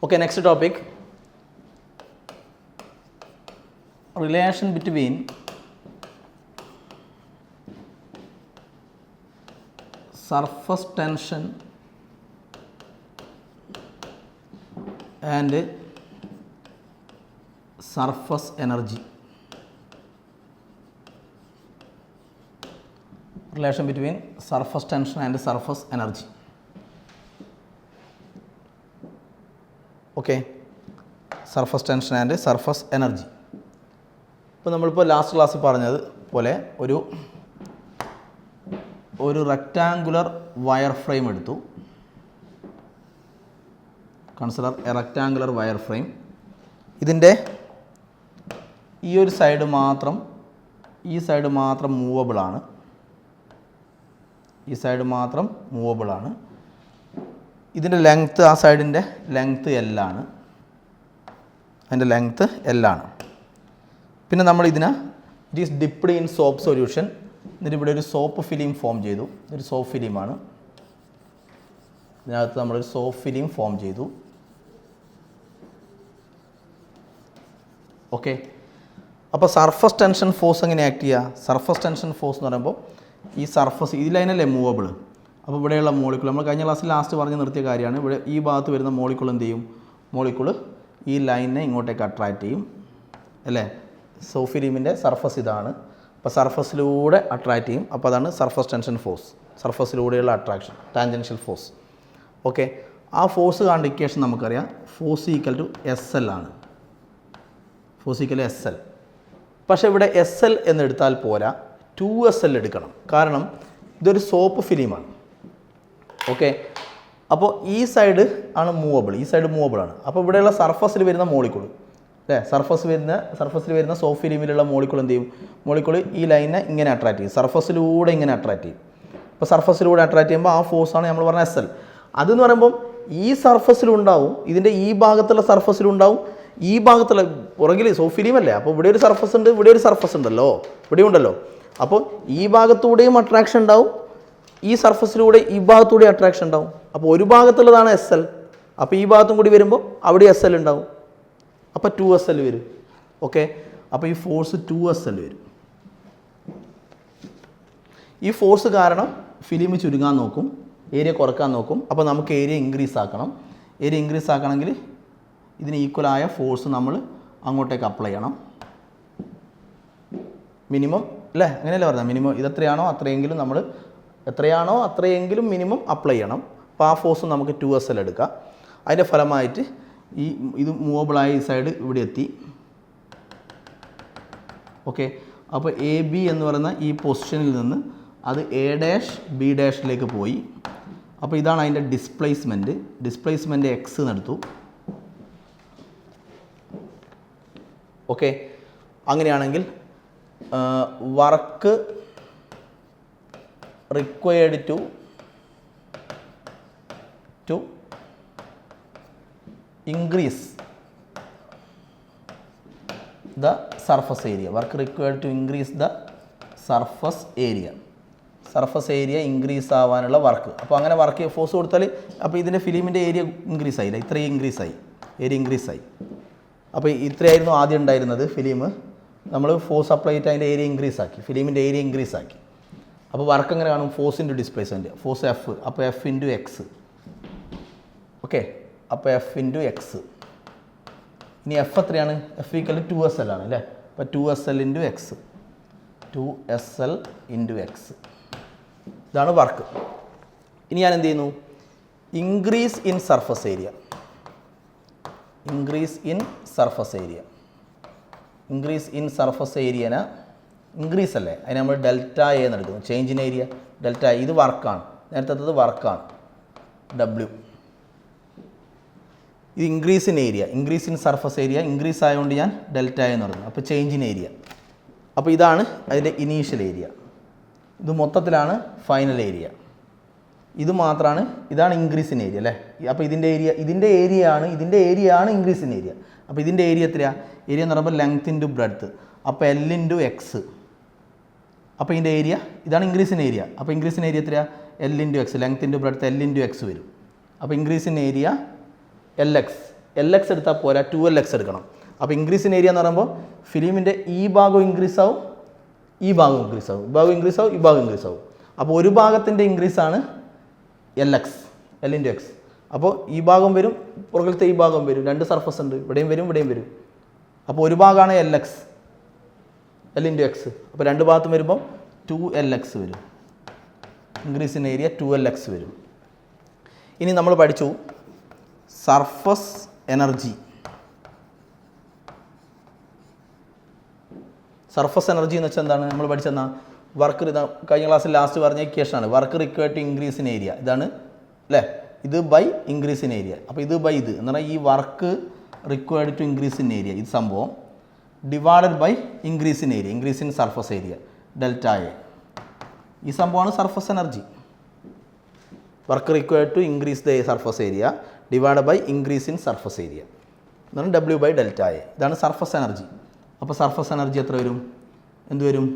Okay, next topic. Relation between surface tension and surface energy. Relation between surface tension and surface energy. Okay, surface tension and surface energy. ഇപ്പോൾ നമ്മളിപ്പോൾ last ക്ലാസ്സിൽ പറഞ്ഞതുപോലെ ഒരു rectangular wire frame എടുത്തു. Consider A rectangular wire frame. ഇതിൻ്റെ ഈ ഒരു side മാത്രം മൂവബിളാണ്. ഈ സൈഡ് മാത്രം മൂവബിളാണ്. ഇതിൻ്റെ ലെങ്ത്ത്, ആ സൈഡിൻ്റെ ലെങ്ത്ത് എല്ലാണ്. അതിൻ്റെ ലെങ്ത്ത് എല്ലാണ്. പിന്നെ നമ്മൾ it is dipped in soap solution. എന്നിട്ട് ഇവിടെ ഒരു സോപ്പ് ഫിലിം ഫോം ചെയ്തു. ഇതൊരു സോപ്പ് ഫിലിമാണ്. ഇതിനകത്ത് നമ്മളൊരു സോപ്പ് ഫിലിം ഫോം ചെയ്തു. ഓക്കെ, അപ്പോൾ സർഫസ് ടെൻഷൻ ഫോഴ്സ് എങ്ങനെ ആക്ട് ചെയ്യുക? സർഫസ് ടെൻഷൻ ഫോഴ്സ് എന്ന് പറയുമ്പോൾ ഈ സർഫസ് ഈ ലൈനല്ലേ മൂവബിൾ. അപ്പോൾ ഇവിടെയുള്ള മോളിക്കുൾ നമ്മൾ കഴിഞ്ഞ ക്ലാസ്സിൽ ലാസ്റ്റ് പറഞ്ഞ് നിർത്തിയ കാര്യമാണ്. ഇവിടെ ഈ ഭാഗത്ത് വരുന്ന മോളിക്കുൾ എന്ത് ചെയ്യും? മോളിക്കുൾ ഈ ലൈനിനെ ഇങ്ങോട്ടേക്ക് അട്രാക്റ്റ് ചെയ്യും അല്ലേ? സോപ്പ് ഫിലിമിൻ്റെ സർഫസ് ഇതാണ്. അപ്പോൾ സർഫസിലൂടെ അട്രാക്റ്റ് ചെയ്യും. അപ്പോൾ അതാണ് സർഫസ് ടെൻഷൻ ഫോഴ്സ്. സർഫസിലൂടെയുള്ള അട്രാക്ഷൻ, ടാൻജൻഷ്യൽ ഫോഴ്സ്. ഓക്കെ, ആ ഫോഴ്സ് കാണേണ്ട ഇക്വേഷൻ നമുക്കറിയാം. Force equal to S L ആണ്. Force equal S L. പക്ഷേ ഇവിടെ എസ് എൽ എന്നെടുത്താൽ പോരാ, 2SL എടുക്കണം. കാരണം ഇതൊരു സോപ്പ് ഫിലിമാണ്. ഓക്കെ, അപ്പോൾ ഈ സൈഡ് ആണ് മൂവബിൾ, ഈ സൈഡ് മൂവബിളാണ്. അപ്പോൾ ഇവിടെയുള്ള സർഫസിൽ വരുന്ന മോളിക്കുൾ അല്ലേ, സർഫസിൽ വരുന്ന സോപ്പ് ഫിലിമിലുള്ള മോളിക്കുൾ എന്ത് ചെയ്യും? മോളിക്കുൾ ഈ ലൈനെ ഇങ്ങനെ അട്രാക്റ്റ് ചെയ്യും, സർഫസിലൂടെ ഇങ്ങനെ അട്രാക്റ്റ് ചെയ്യും. അപ്പോൾ സർഫസിലൂടെ അട്രാക്റ്റ് ചെയ്യുമ്പോൾ ആ ഫോഴ്സാണ് നമ്മൾ പറഞ്ഞ SL. അതെന്ന് പറയുമ്പം ഈ സർഫസിലുണ്ടാവും, ഇതിൻ്റെ ഈ ഭാഗത്തുള്ള സർഫസിലുണ്ടാവും, ഈ ഭാഗത്തുള്ള പുറകിൽ സോപ്പ് ഫിലിമല്ലേ. അപ്പോൾ ഇവിടെ ഒരു സർഫസ് ഉണ്ട്, ഇവിടെ ഒരു സർഫസ് ഉണ്ടല്ലോ, ഇവിടെ ഉണ്ടല്ലോ. അപ്പോൾ ഈ ഭാഗത്തൂടെയും അട്രാക്ഷൻ ഉണ്ടാവും, ഈ സർഫസിലൂടെ ഈ ഭാഗത്തൂടെ അട്രാക്ഷൻ ഉണ്ടാവും. അപ്പോൾ ഒരു ഭാഗത്തുള്ളതാണ് SL. അപ്പോൾ ഈ ഭാഗത്തും കൂടി വരുമ്പോൾ അവിടെ SL ഉണ്ടാവും. അപ്പോൾ 2SL വരും. ഓക്കെ, അപ്പോൾ ഈ ഫോഴ്സ് 2SL വരും. ഈ ഫോഴ്സ് കാരണം ഫിലിം ചുരുങ്ങാൻ നോക്കും, ഏരിയ കുറക്കാൻ നോക്കും. അപ്പോൾ നമുക്ക് ഏരിയ ഇൻക്രീസ് ആക്കണം. ഏരിയ ഇൻക്രീസ് ആക്കണമെങ്കിൽ ഇതിന് ഈക്വലായ ഫോഴ്സ് നമ്മൾ അങ്ങോട്ടേക്ക് അപ്ലൈ ചെയ്യണം. മിനിമം അല്ലേ, അങ്ങനെയല്ലേ പറഞ്ഞാൽ മിനിമം എത്രയാണോ അത്രയെങ്കിലും മിനിമം അപ്ലൈ ചെയ്യണം. അപ്പോൾ ആ ഫോഴ്സ് നമുക്ക് 2SL എടുക്കാം. അതിൻ്റെ ഫലമായിട്ട് ഇത് മൂവബിളായ ഈ സൈഡ് ഇവിടെ എത്തി. ഓക്കെ, അപ്പോൾ AB എന്ന് പറയുന്ന ഈ പൊസിഷനിൽ നിന്ന് അത് A', B' പോയി. അപ്പോൾ ഇതാണ് അതിൻ്റെ ഡിസ്പ്ലേസ്മെൻറ്റ് X എന്നെടുത്തു. ഓക്കെ, അങ്ങനെയാണെങ്കിൽ work required to increase the surface area. Work required to increase the surface area increase ആവാനുള്ള വർക്ക്. അപ്പോൾ അങ്ങനെ വർക്ക് ഫോഴ്സ് കൊടുത്താൽ അപ്പോൾ ഇതിൻ്റെ ഫിലിമിൻ്റെ ഏരിയ ഇൻക്രീസ് ആയില്ല, ഇത്രയും ഏരിയ ഇൻക്രീസ് ആയി. അപ്പോൾ ഇത്രയായിരുന്നു ആദ്യം ഉണ്ടായിരുന്നത് ഫിലിം. നമ്മൾ ഫോഴ്സ് അപ്ലൈ ചെയ്തിട്ട് അതിൻ്റെ ഏരിയ ഇൻക്രീസ് ആക്കി, ഫിലിമിൻ്റെ ഏരിയ ഇൻക്രീസ് ആക്കി. അപ്പോൾ വർക്ക് എങ്ങനെ കാണും? Force into displacement, force F. അപ്പോൾ F ഇൻറ്റു എക്സ്. ഓക്കെ, അപ്പോൾ F ഇൻറ്റു എക്സ്. ഇനി F എത്രയാണ്? F ഈക്വൽ 2SL ആണ് അല്ലേ. അപ്പോൾ 2SL into x, 2SL into x. ഇതാണ് വർക്ക്. ഇനി ഞാൻ എന്ത് ചെയ്യുന്നു? Increase in surface area increase in surface ഏരിയന ഇൻക്രീസ് അല്ലേ, അതിന് നമ്മൾ ഡെൽറ്റ എ എന്ന് എടുക്കുന്നു. ചേഞ്ച് ഇൻ ഏരിയ ഡെൽറ്റ, ഇത് വർക്കാണ്, നേരത്തെ വർക്കാണ് W. ഇത് increase in surface area increase ആയതുകൊണ്ട് ഞാൻ ഡെൽറ്റ എന്ന് പറയുന്നു. അപ്പോൾ ചേഞ്ച് ഇൻ ഏരിയ. അപ്പോൾ ഇതാണ് അതിൻ്റെ ഇനീഷ്യൽ ഏരിയ. ഇത് മൊത്തത്തിലാണ് ഫൈനൽ ഏരിയ. ഇത് മാത്രമാണ്, ഇതാണ് ഇൻക്രീസ് ഇൻ ഏരിയ അല്ലേ. അപ്പോൾ ഇതിൻ്റെ ഏരിയയാണ് ഇൻക്രീസ് ഇൻ ഏരിയ. അപ്പോൾ ഇതിൻ്റെ ഏരിയ എത്രയാണ്? ഏരിയ എന്ന് പറയുമ്പോൾ ലെങ്ത് ഇൻറ്റു ബ്രെഡ്ത്ത്. അപ്പോൾ L ഇൻറ്റു എക്സ്. അപ്പോൾ ഇതിൻ്റെ ഏരിയ ഇതാണ് ഇൻക്രീസ് ഇൻ ഏരിയ. അപ്പോൾ ഇൻക്രീസ് ഇൻ ഏരിയ എത്രയാണ്? L into X. Length into breadth L into X വരും. അപ്പോൾ increase in area LX LX എടുത്താൽ പോരാ, 2LX എടുക്കണം. അപ്പോൾ ഇൻക്രീസ് ഇൻ ഏരിയ എന്ന് പറയുമ്പോൾ ഫിലിമിൻ്റെ ഈ ഭാഗം ഇൻക്രീസ് ആവും, ഈ ഭാഗം ഇൻക്രീസ് ആവും, ഈ ഭാഗം ഇൻക്രീസ് ആവും, ഈ ഭാഗം ഇൻക്രീസ് ആവും. അപ്പോൾ ഒരു ഭാഗത്തിൻ്റെ ഇൻക്രീസാണ് LX, L×X. അപ്പോൾ ഈ ഭാഗം വരും, പുറകിലത്തെ ഈ ഭാഗം വരും, രണ്ട് സർഫസ് ഉണ്ട്, ഇവിടെയും വരും, ഇവിടെയും വരും. അപ്പോൾ ഒരു ഭാഗമാണ് LX, L×X. അപ്പോൾ രണ്ട് ഭാഗത്തും വരുമ്പം 2LX വരും, ഇൻക്രീസ് ഇൻ ഏരിയ 2LX വരും. ഇനി നമ്മൾ പഠിച്ചു സർഫസ് എനർജി. സർഫസ് എനർജി എന്ന് വെച്ചാൽ എന്താണ്? നമ്മൾ പഠിച്ചെന്നാ വർക്ക്, ഇതാ കഴിഞ്ഞ ക്ലാസ്സിൽ ലാസ്റ്റ് പറഞ്ഞ ഇക്വേഷനാണ്. Work required to increase in area, ഇതാണ് അല്ലേ? ഇത് ബൈ ഇൻക്രീസ് ഇൻ ഏരിയ. അപ്പോൾ ഇത് ബൈ ഇത് എന്ന് പറഞ്ഞാൽ ഈ work required to increase in area, ഇത് സംഭവം divided by increase in area, increase in surface area delta A. ഈ സംഭവമാണ് surface energy. Work required to increase the surface area divide by increase in surface area എന്നാണ് W/Δ A. ഇതാണ് surface energy. അപ്പോൾ surface energy എത്ര വരും? എന്ത് വരും?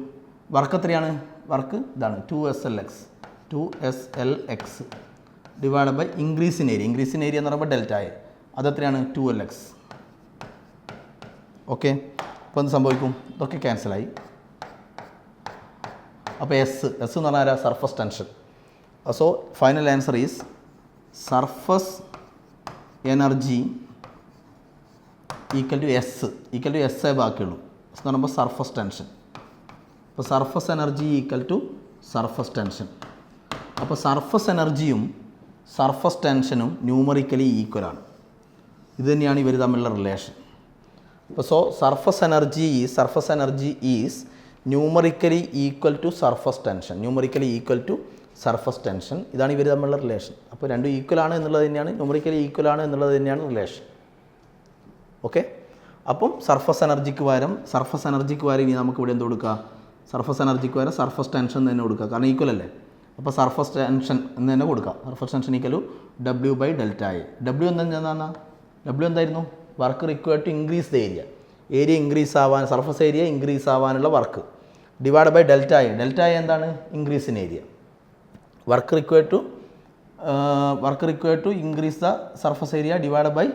Work എത്രയാണ്? വർക്ക് ഇതാണ് 2SLX divide by increase in area. Increase in area എന്ന് പറയുമ്പോൾ ഡെൽറ്റ എ, അതെത്രയാണ്? 2LX. ഓക്കെ, അപ്പോൾ എന്ത് സംഭവിക്കും? ഇതൊക്കെ ക്യാൻസലായി. അപ്പോൾ എസ് എന്ന് പറഞ്ഞാൽ ആരാ? Surface tension. So final answer is surface energy equal to S. Equal to S ബാക്കിയുള്ളൂ. എസ് എന്ന് പറയുമ്പോൾ സർഫസ് ടെൻഷൻ. അപ്പോൾ surface energy equal to surface tension. അപ്പോൾ സർഫസ് എനർജിയും സർഫസ് ടെൻഷനും ന്യൂമറിക്കലി ഈക്വലാണ്. ഇത് തന്നെയാണ് ഇവർ തമ്മിലുള്ള റിലേഷൻ. അപ്പോൾ so surface energy is numerically equal to surface tension. Numerically equal to surface tension. ഇതാണ് ഇവർ തമ്മിലുള്ള റിലേഷൻ. അപ്പോൾ രണ്ടും ഈക്വൽ ആണ് എന്നുള്ളത് തന്നെയാണ്, ന്യൂമറിക്കലി ഈക്വൽ ആണ് എന്നുള്ളത് തന്നെയാണ് റിലേഷൻ. ഓക്കെ, അപ്പം സർഫസ് എനർജിക്ക് പകരം ഇനി നമുക്ക് ഇവിടെ എന്ത് കൊടുക്കുക? സർഫസ് എനർജിക്ക് പകരം സർഫസ് ടെൻഷൻ തന്നെ കൊടുക്കുക, കാരണം ഈക്വൽ അല്ലേ. അപ്പോൾ സർഫസ് ടെൻഷൻ എന്ന് തന്നെ കൊടുക്കുക. Surface tension equal to W/Δ A. W എന്തായിരുന്നു? Work required to increase the area. Area increase ആവാൻ, സർഫസ് ഏരിയ ഇൻക്രീസ് ആവാനുള്ള work divide by delta A. Delta A എന്താണ്? Increase in area. Work required to increase the surface area divide by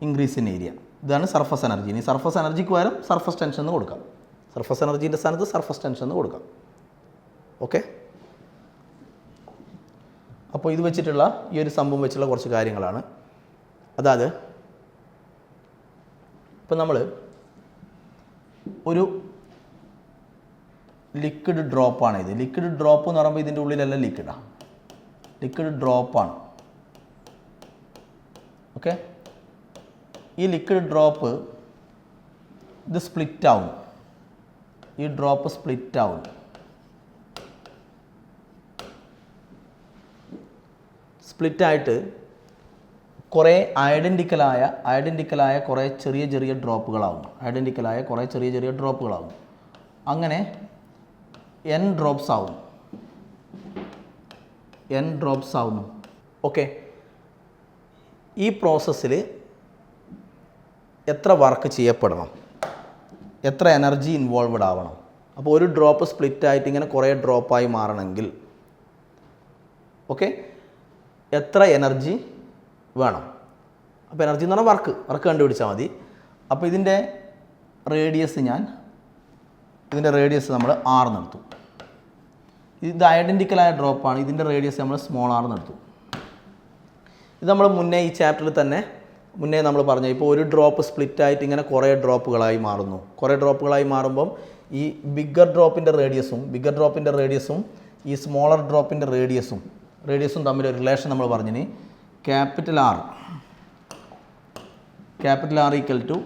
increase in area. ഇതാണ് surface energy. ഇനി surface എനർജിക്ക് പകരം surface tension എന്ന് കൊടുക്കാം. Surface എനർജീൻ്റെ സ്ഥാനത്ത് surface tension എന്ന് കൊടുക്കാം. ഓക്കെ, അപ്പോൾ ഇത് വെച്ചിട്ടുള്ള ഈ ഒരു സംഭവം വെച്ചുള്ള കുറച്ച് കാര്യങ്ങളാണ്. അതായത് ഇപ്പം നമ്മൾ ഒരു ലിക്വിഡ് ഡ്രോപ്പാണ് ഇത്. ലിക്വിഡ് ഡ്രോപ്പ് എന്ന് പറയുമ്പോൾ ഇതിൻ്റെ ഉള്ളിലെല്ലാം ലിക്വിഡ് ഡ്രോപ്പാണ്. ഓക്കെ, ഈ ലിക്വിഡ് ഡ്രോപ്പ് ഇത് സ്പ്ലിറ്റ് ആവും. ഈ ഡ്രോപ്പ് സ്പ്ലിറ്റ് ആവും. സ്പ്ലിറ്റായിട്ട് കുറേ ഐഡൻറ്റിക്കലായ കുറേ ചെറിയ ഡ്രോപ്പുകളാവും. അങ്ങനെ N ഡ്രോപ്സ് ആവുന്നു. ഓക്കെ, ഈ പ്രോസസ്സിൽ എത്ര വർക്ക് ചെയ്യപ്പെടണം, എത്ര എനർജി ഇൻവോൾവഡ് ആവണം? അപ്പോൾ ഒരു ഡ്രോപ്പ് സ്പ്ലിറ്റായിട്ട് ഇങ്ങനെ കുറേ ഡ്രോപ്പായി മാറണമെങ്കിൽ ഓക്കെ എത്ര എനർജി വേണം? അപ്പോൾ എനർജി എന്ന് പറഞ്ഞാൽ വർക്ക് കണ്ടുപിടിച്ചാൽ മതി. അപ്പോൾ ഇതിൻ്റെ റേഡിയസ് നമ്മൾ R നിർത്തും. ഇത് ഐഡൻറ്റിക്കലായ ഡ്രോപ്പാണ്. ഇതിൻ്റെ റേഡിയസ് നമ്മൾ സ്മോൾ r നിർത്തും. ഇത് നമ്മൾ മുന്നേ ഈ ചാപ്റ്ററിൽ തന്നെ നമ്മൾ പറഞ്ഞു. ഇപ്പോൾ ഒരു ഡ്രോപ്പ് സ്പ്ലിറ്റായിട്ട് ഇങ്ങനെ കുറേ ഡ്രോപ്പുകളായി മാറുമ്പം ഈ ബിഗ്ഗർ ഡ്രോപ്പിൻ്റെ റേഡിയസും ഈ സ്മോളർ ഡ്രോപ്പിൻ്റെ റേഡിയസും തമ്മിലൊരു റിലേഷൻ നമ്മൾ പറഞ്ഞിന്. Capital R equal to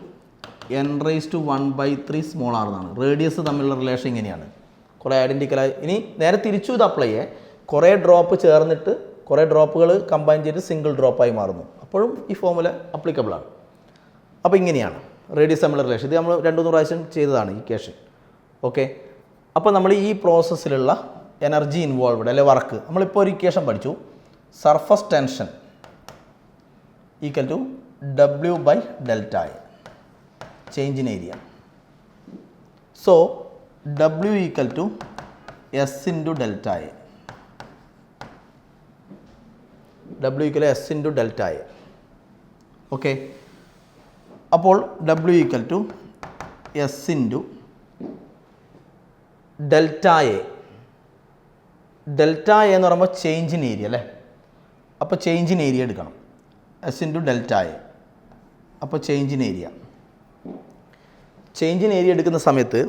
n⁻³ small r എന്നാണ്. റേഡിയസ് തമ്മിലുള്ള റിലേഷൻ ഇങ്ങനെയാണ്. കുറേ ഐഡൻറ്റിക്കലായി. ഇനി നേരെ തിരിച്ചു ഇത് അപ്ലൈ ചെയ്യേ. കുറേ ഡ്രോപ്പ് ചേർന്നിട്ട് കുറേ ഡ്രോപ്പുകൾ കമ്പൈൻ ചെയ്ത് സിംഗിൾ ഡ്രോപ്പായി മാറുന്നു. അപ്പോഴും ഈ ഫോർമുല അപ്ലിക്കബിളാണ്. അപ്പോൾ ഇങ്ങനെയാണ് റേഡിയസ് തമ്മിലുള്ള റിലേഷൻ. ഇത് നമ്മൾ 2-3 പ്രാവശ്യം ചെയ്തതാണ് ഈ ഇക്വേഷൻ. ഓക്കെ, അപ്പോൾ നമ്മൾ ഈ പ്രോസസ്സിലുള്ള എനർജി ഇൻവോൾവ്ഡ് അല്ലെ വർക്ക് നമ്മളിപ്പോൾ ഒരു ഇക്വേഷൻ പഠിച്ചു. Surface tension equal to W/Δ A, change in area. So W equal to S into delta A. W equal S into delta A. Okay, അപ്പോൾ W equal to S into delta A. Delta A എന്ന് പറയുമ്പോൾ change in area അല്ലേ. അപ്പോൾ change in area എടുക്കണം. S into delta A. അപ്പോൾ change in area. Change in area എടുക്കുന്ന സമയത്ത്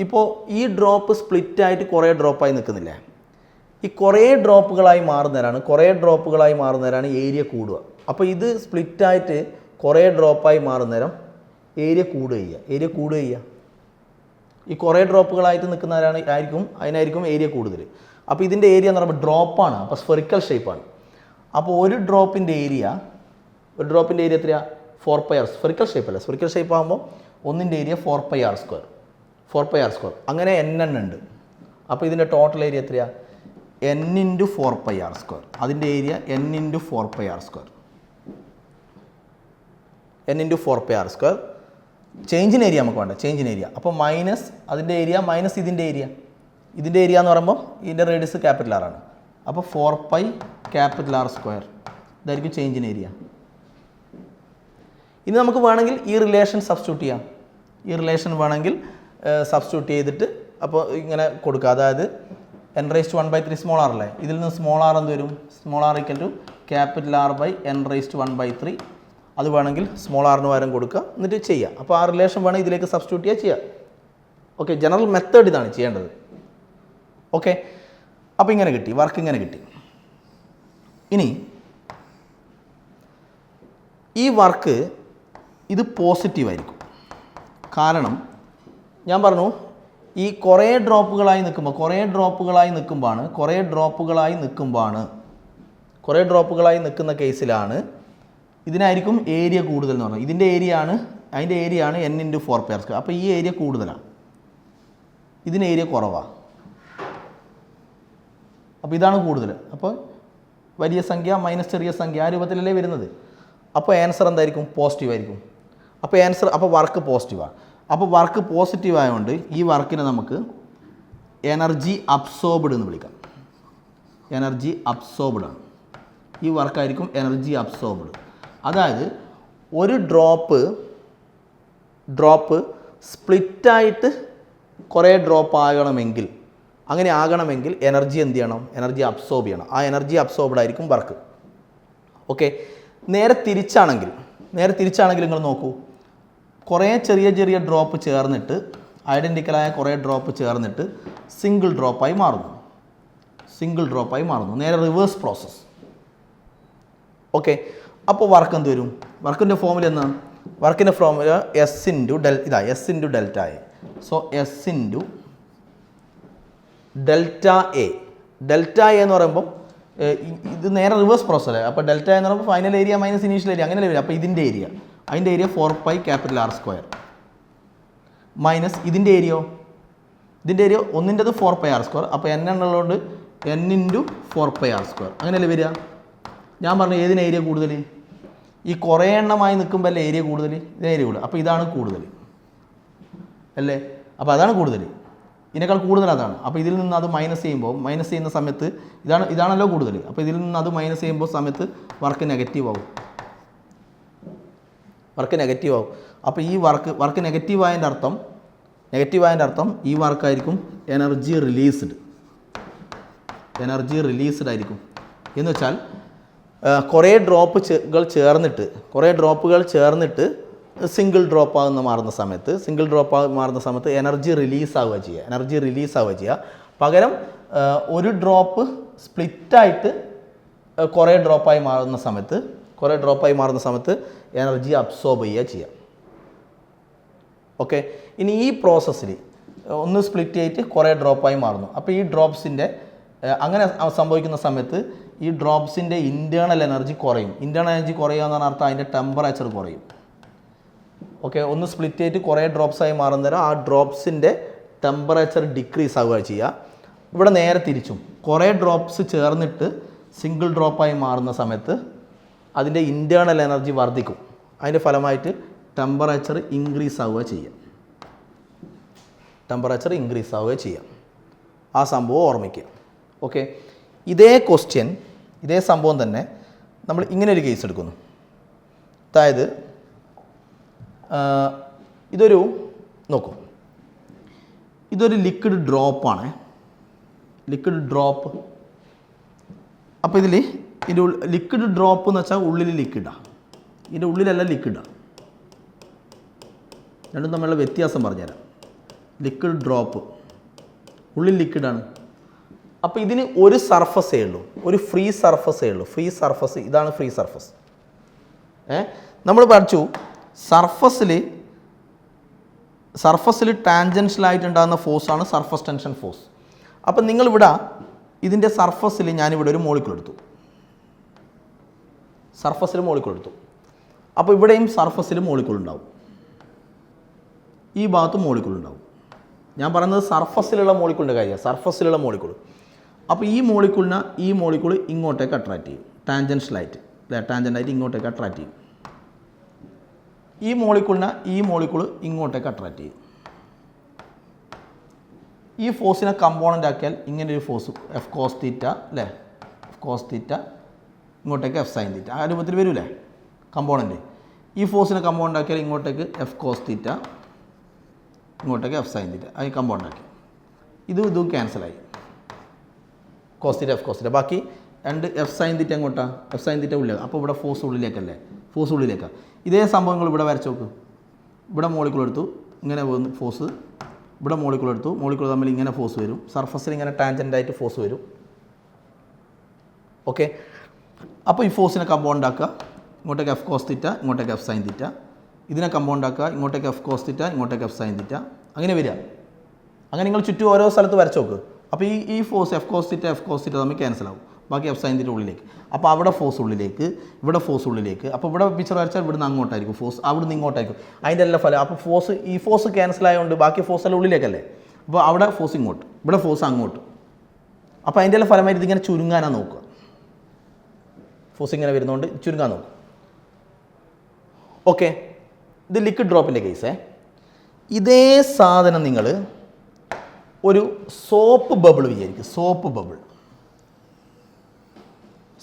ഇപ്പോൾ ഈ ഡ്രോപ്പ് സ്പ്ലിറ്റായിട്ട് കുറേ ഡ്രോപ്പായി നിൽക്കുന്നില്ലേ. ഈ കുറേ ഡ്രോപ്പുകളായി മാറുന്നവരാണ് ഏരിയ കൂടുക. അപ്പോൾ ഇത് സ്പ്ലിറ്റായിട്ട് കുറേ ഡ്രോപ്പായി മാറുന്നേരം ഏരിയ കൂടുക ചെയ്യുക. ഈ കുറേ ഡ്രോപ്പുകളായിട്ട് നിൽക്കുന്നവരാണ് അതിനായിരിക്കും ഏരിയ കൂടുതൽ. അപ്പോൾ ഇതിൻ്റെ ഏരിയ എന്ന് പറയുമ്പോൾ ഡ്രോപ്പാണ്. അപ്പോൾ സ്ഫെറിക്കൽ ഷേപ്പാണ്. അപ്പോൾ ഒരു ഡ്രോപ്പിൻ്റെ ഏരിയ എത്രയാണ്? 4πr. സ്ഫെറിക്കൽ ഷേപ്പ് അല്ല. സ്ഫെറിക്കൽ ഷേപ്പ് ആകുമ്പോൾ ഒന്നിൻ്റെ ഏരിയ 4πr². അങ്ങനെ n ഉണ്ട്. അപ്പോൾ ഇതിൻ്റെ ടോട്ടൽ ഏരിയ എത്രയാണ്? n × 4πr². അതിൻ്റെ area n × 4πr². n × 4πr². Change in area നമുക്ക് വേണ്ട. ചേഞ്ച് ഇൻ ഏരിയ അപ്പോൾ മൈനസ് അതിൻ്റെ ഏരിയ മൈനസ് ഇതിൻ്റെ ഏരിയ എന്ന് പറയുമ്പോൾ ഇതിൻ്റെ റേഡിയസ് ക്യാപിറ്റൽ R ആണ്. അപ്പോൾ 4πR². ഇതായിരിക്കും ചേഞ്ച് ഇൻ ഏരിയ. ഇനി നമുക്ക് വേണമെങ്കിൽ ഈ റിലേഷൻ സബ്സ്റ്റിറ്റ്യൂട്ട് ചെയ്യാം. സബ്സ്റ്റിറ്റ്യൂട്ട് ചെയ്തിട്ട് അപ്പോൾ ഇങ്ങനെ കൊടുക്കുക. അതായത് n⁻⁴ സ്മോൾ ആർ അല്ലേ. ഇതിൽ നിന്ന് സ്മോൾ ആർ എന്ത് വരും? Small R equal to R/n⁻⁴. അത് വേണമെങ്കിൽ സ്മോൾ ആറിന് പകരം കൊടുക്കുക, എന്നിട്ട് ചെയ്യുക. അപ്പോൾ ആ റിലേഷൻ വേണമെങ്കിൽ ഇതിലേക്ക് സബ്സ്റ്റിറ്റ്യൂട്ട് ചെയ്യാം. ഓക്കെ, ജനറൽ മെത്തേഡ് ഇതാണ് ചെയ്യേണ്ടത്. ഓക്കെ, അപ്പോൾ ഇങ്ങനെ കിട്ടി, വർക്ക് ഇങ്ങനെ കിട്ടി. ഇനി ഈ വർക്ക് ഇത് പോസിറ്റീവായിരിക്കും. കാരണം ഞാൻ പറഞ്ഞു ഈ കുറേ ഡ്രോപ്പുകളായി നിൽക്കുന്ന കേസിലാണ് ഇതിനായിരിക്കും ഏരിയ കൂടുതൽ എന്ന് പറഞ്ഞാൽ. അതിൻ്റെ ഏരിയ ആണ് n × 4πr². അപ്പോൾ ഈ ഏരിയ കൂടുതലാണ്, ഇതിന് ഏരിയ കുറവാണ്. അപ്പോൾ ഇതാണ് കൂടുതൽ. അപ്പോൾ വലിയ സംഖ്യ മൈനസ് ചെറിയ സംഖ്യ ആ രൂപത്തിലല്ലേ വരുന്നത്. അപ്പോൾ ആൻസർ എന്തായിരിക്കും? പോസിറ്റീവ് ആയിരിക്കും. അപ്പോൾ വർക്ക് പോസിറ്റീവാണ്. അപ്പോൾ വർക്ക് പോസിറ്റീവ് ആയതുകൊണ്ട് ഈ വർക്കിനെ നമുക്ക് എനർജി അബ്സോർബ്ഡ് എന്ന് വിളിക്കാം. എനർജി അബ്സോർബ്ഡ് ആണ്. ഈ വർക്കായിരിക്കും എനർജി അബ്സോർബ്ഡ്. അതായത് ഒരു ഡ്രോപ്പ് സ്പ്ലിറ്റായിട്ട് കുറേ ഡ്രോപ്പ് ആകണമെങ്കിൽ എനർജി എന്ത് ചെയ്യണം? എനർജി അബ്സോർബ് ചെയ്യണം. ആ എനർജി അബ്സോർബ്ഡ് ആയിരിക്കും വർക്ക്. ഓക്കെ, നേരെ തിരിച്ചാണെങ്കിൽ നിങ്ങൾ നോക്കൂ, കുറേ ചെറിയ ഡ്രോപ്പ് ചേർന്നിട്ട് ഐഡൻറ്റിക്കലായ കുറേ ഡ്രോപ്പ് ചേർന്നിട്ട് സിംഗിൾ ഡ്രോപ്പായി മാറുന്നു. നേരെ റിവേഴ്സ് പ്രോസസ്സ്. ഓക്കെ, അപ്പോൾ വർക്ക് എന്ത് വരും? വർക്കിൻ്റെ ഫോമുല എന്താണ്? വർക്കിൻ്റെ formula S into delta A. So S into delta A. Delta A എന്ന് പറയുമ്പോൾ ഇത് നേരെ റിവേഴ്സ് പ്രോസസ് അല്ലേ. അപ്പോൾ ഡെൽറ്റ എന്ന് പറയുമ്പോൾ final area minus initial area അങ്ങനെ വരും. അപ്പോൾ അതിൻ്റെ ഏരിയ 4πR² മൈനസ് ഇതിൻ്റെ ഏരിയ ഒന്നിൻ്റെത് 4πR². അപ്പോൾ n എന്നുള്ളതുകൊണ്ട് n × 4πR². അങ്ങനെയല്ലേ വരിക. ഞാൻ പറഞ്ഞു ഏതിന് ഏരിയ കൂടുതൽ? ഈ കുറേ എണ്ണമായി നിൽക്കുമ്പോൾ അല്ലേ ഏരിയ കൂടുതൽ. അപ്പോൾ ഇതാണ് കൂടുതൽ അല്ലേ. അപ്പോൾ അതാണ് കൂടുതൽ, ഇതിനേക്കാൾ കൂടുതൽ അതാണ്. അപ്പോൾ ഇതിൽ നിന്ന് അത് മൈനസ് ചെയ്യുന്ന സമയത്ത് ഇതാണല്ലോ കൂടുതൽ. അപ്പോൾ ഇതിൽ നിന്ന് അത് മൈനസ് ചെയ്യുമ്പോൾ സമയത്ത് വർക്ക് നെഗറ്റീവ് ആവും. അപ്പോൾ ഈ വർക്ക് നെഗറ്റീവ് ആയതിൻ്റെ അർത്ഥം ഈ വർക്കായിരിക്കും എനർജി റിലീസ്ഡ് ആയിരിക്കും. എന്ന് വെച്ചാൽ കുറേ ഡ്രോപ്പുകൾ ചേർന്നിട്ട് സിംഗിൾ ഡ്രോപ്പ് മാറുന്ന സമയത്ത് എനർജി റിലീസ് ആവുക ചെയ്യുക. പകരം ഒരു ഡ്രോപ്പ് സ്പ്ലിറ്റായിട്ട് കുറേ ഡ്രോപ്പായി മാറുന്ന സമയത്ത് എനർജി അബ്സോർബ് ചെയ്യുക. ഓക്കെ, ഇനി ഈ പ്രോസസ്സിൽ ഒന്ന് സ്പ്ലിറ്റ് ചെയ്തിട്ട് കുറേ ഡ്രോപ്പായി മാറുന്നു. അപ്പോൾ ഈ ഡ്രോപ്സിൻ്റെ അങ്ങനെ സംഭവിക്കുന്ന സമയത്ത് ഈ ഡ്രോപ്സിൻ്റെ ഇൻറ്റേർണൽ എനർജി കുറയും. എന്ന് പറഞ്ഞാൽ അർത്ഥം അതിൻ്റെ ടെമ്പറേച്ചർ കുറയും. ഓക്കെ, ഒന്ന് സ്പ്ലിറ്റ് ചെയ്തിട്ട് കുറേ ഡ്രോപ്സായി മാറുന്നേരം ആ ഡ്രോപ്സിൻ്റെ ടെമ്പറേച്ചർ ഡിക്രീസ് ആവുക ചെയ്യുക. ഇവിടെ നേരെ തിരിച്ചും കുറേ ഡ്രോപ്സ് ചേർന്നിട്ട് സിംഗിൾ ഡ്രോപ്പായി മാറുന്ന സമയത്ത് അതിൻ്റെ ഇൻറ്റേർണൽ എനർജി വർദ്ധിക്കും. അതിൻ്റെ ഫലമായിട്ട് ടെമ്പറേച്ചർ ഇൻക്രീസ് ആവുക ചെയ്യുക. ആ സംഭവം ഓർമ്മിക്കുക. ഓക്കെ, ഇതേ സംഭവം തന്നെ നമ്മൾ ഇങ്ങനെ ഒരു കേസ് എടുക്കുന്നു. അതായത് ഇതൊരു നോക്കൂ, ഇതൊരു ലിക്വിഡ് ഡ്രോപ്പാണ്, ലിക്വിഡ് ഡ്രോപ്പ്. അപ്പോൾ ഇതിൽ ഇതിൻ്റെ ലിക്വിഡ് ഡ്രോപ്പ് എന്ന് വെച്ചാൽ ഉള്ളിൽ ലിക്വിഡാണ്, ഇതിൻ്റെ ഉള്ളിലല്ല ലിക്വിഡാണ്. രണ്ടും തമ്മിലുള്ള വ്യത്യാസം പറഞ്ഞുതരാം. ലിക്വിഡ് ഡ്രോപ്പ് ഉള്ളിൽ ലിക്വിഡാണ്. അപ്പോൾ ഇതിന് ഒരു സർഫസേ ഉള്ളൂ, ഒരു ഫ്രീ സർഫസേ ഉള്ളൂ. ഫ്രീ സർഫസ് ഇതാണ് ഫ്രീ സർഫസ്. നമ്മൾ പഠിച്ചു സർഫസിൽ ടാൻജൻഷ്യലായിട്ടുണ്ടാകുന്ന ഫോഴ്സാണ് സർഫസ് ടെൻഷൻ ഫോഴ്സ്. അപ്പം നിങ്ങളിവിടെ ഇതിൻ്റെ സർഫസിൽ ഞാനിവിടെ ഒരു മോളിക്യൂൾ എടുത്തു, സർഫസിൽ മോളിക്യൂൾ എടുത്തു. അപ്പോൾ ഇവിടെയും സർഫസിൽ മോളിക്യൂൾ ഉണ്ടാവും, ഈ ഭാഗത്ത് മോളിക്യൂൾ ഉണ്ടാവും. ഞാൻ പറയുന്നത് സർഫസിലുള്ള മോളിക്യൂളിൻ്റെ കാര്യമാണ്, സർഫസിലുള്ള മോളിക്യൂൾ. അപ്പോൾ ഈ മോളിക്യൂൾ ഇങ്ങോട്ടേക്ക് അട്രാക്റ്റ് ചെയ്യും, ടാൻജൻഷ്യലായിട്ട് അല്ലേ, ടാൻജൻ്റായിട്ട് ഇങ്ങോട്ടേക്ക് അട്രാക്റ്റ് ചെയ്യും. ഈ മോളിക്യൂൾ ഇങ്ങോട്ടേക്ക് അട്രാക്റ്റ് ചെയ്യും. ഈ ഫോഴ്സിനെ കമ്പോണൻ്റ് ആക്കിയാൽ ഇങ്ങനെ ഒരു ഫോഴ്സ് എഫ് കോസ് തീറ്റ അല്ലേ, എഫ് കോസ് തീറ്റ ഇങ്ങോട്ടേക്ക് എഫ് സൈൻ തീറ്റ, ആ രൂപത്തിൽ വരൂലേ കമ്പോണൻ്റ്. ഈ ഫോഴ്സിനെ കമ്പോണൻ്റ് ആക്കിയാൽ ഇങ്ങോട്ടേക്ക് എഫ് കോസ് തീറ്റ, ഇങ്ങോട്ടേക്ക് എഫ് സൈൻ തീറ്റ, അത് കമ്പോണൻ്റ് ആക്കി. ഇതും ക്യാൻസലായി, cos theta F cos theta. ബാക്കി രണ്ട് എഫ് സൈൻ തീറ്റ എങ്ങോട്ടാണ്, എഫ് സൈൻ തീറ്റ ഉള്ളിലേക്ക്. അപ്പോൾ ഇവിടെ ഫോഴ്സ് ഉള്ളിലേക്കല്ലേ, ഫോഴ്സ് ഉള്ളിലേക്കാണ്. ഇതേ സംഭവങ്ങൾ ഇവിടെ വരച്ച് നോക്ക്. ഇവിടെ മോളിക്യൂൾ എടുത്തു, ഇങ്ങനെ പോകുന്നു ഫോഴ്സ്. ഇവിടെ മോളിക്യൂൾ എടുത്തു, മോളിക്യൂൾ തമ്മിൽ ഇങ്ങനെ ഫോഴ്സ് വരും, സർഫസിൽ ഇങ്ങനെ ടാൻജൻ്റായിട്ട് ഫോഴ്സ് വരും. ഓക്കെ, അപ്പോൾ ഈ ഫോഴ്സിനെ കമ്പൗണ്ട് ആക്കുക, ഇങ്ങോട്ടേക്ക് എഫ് കോസ് തീറ്റ, ഇങ്ങോട്ടേക്ക് എഫ് സൈൻ തീറ്റ. ഇതിനെ കമ്പൗണ്ട് ആക്കുക, ഇങ്ങോട്ടേക്ക് എഫ് കോസ് തീറ്റ, ഇങ്ങോട്ടേക്ക് എഫ് സൈൻ തീറ്റ, അങ്ങനെ വരിക. അങ്ങനെ നിങ്ങൾ ചുറ്റും ഓരോ സ്ഥലത്ത് വരച്ച് നോക്ക്. അപ്പോൾ ഈ ഫോഴ്സ് എഫ് കോസ് തീറ്റ തമ്മിൽ ക്യാൻസൽ ആവും, ബാക്കി എഫ് സൈൻ തീറ്റ ഉള്ളിലേക്ക്. അപ്പോൾ അവിടെ ഫോഴ്സ് ഉള്ളിലേക്ക്, ഇവിടെ ഫോഴ്സ് ഉള്ളിലേക്ക്. അപ്പോൾ ഇവിടെ പിക്ചർ വരച്ചാൽ ഇവിടുന്ന് അങ്ങോട്ടായിരിക്കും ഫോഴ്സ്, അവിടുന്ന് ഇങ്ങോട്ടായിരിക്കും. അതിൻ്റെ എല്ലാ ഫലം. അപ്പോൾ ഈ ഫോഴ്സ് ക്യാൻസൽ ആയതുകൊണ്ട് ബാക്കി ഫോഴ്സ് എല്ലാം ഉള്ളിലേക്കല്ലേ. അപ്പോൾ അവിടെ ഫോഴ്സ് ഇങ്ങോട്ട്, ഇവിടെ ഫോഴ്സ് അങ്ങോട്ട്. അപ്പോൾ അതിൻ്റെ എല്ലാ ഫലമായിട്ട് ഇതിങ്ങനെ ചുരുങ്ങാനാണ് നോക്കുക. ഫോഴ്സ് ഇങ്ങനെ വരുന്നതുകൊണ്ട് ചുരുങ്ങാൻ നോക്കും. ഓക്കെ, ഇത് ലിക്വിഡ് ഡ്രോപ്പിൻ്റെ കേസേ. ഇതേ സാധനം നിങ്ങൾ ഒരു സോപ്പ് ബബിൾ വിചാരിക്കും.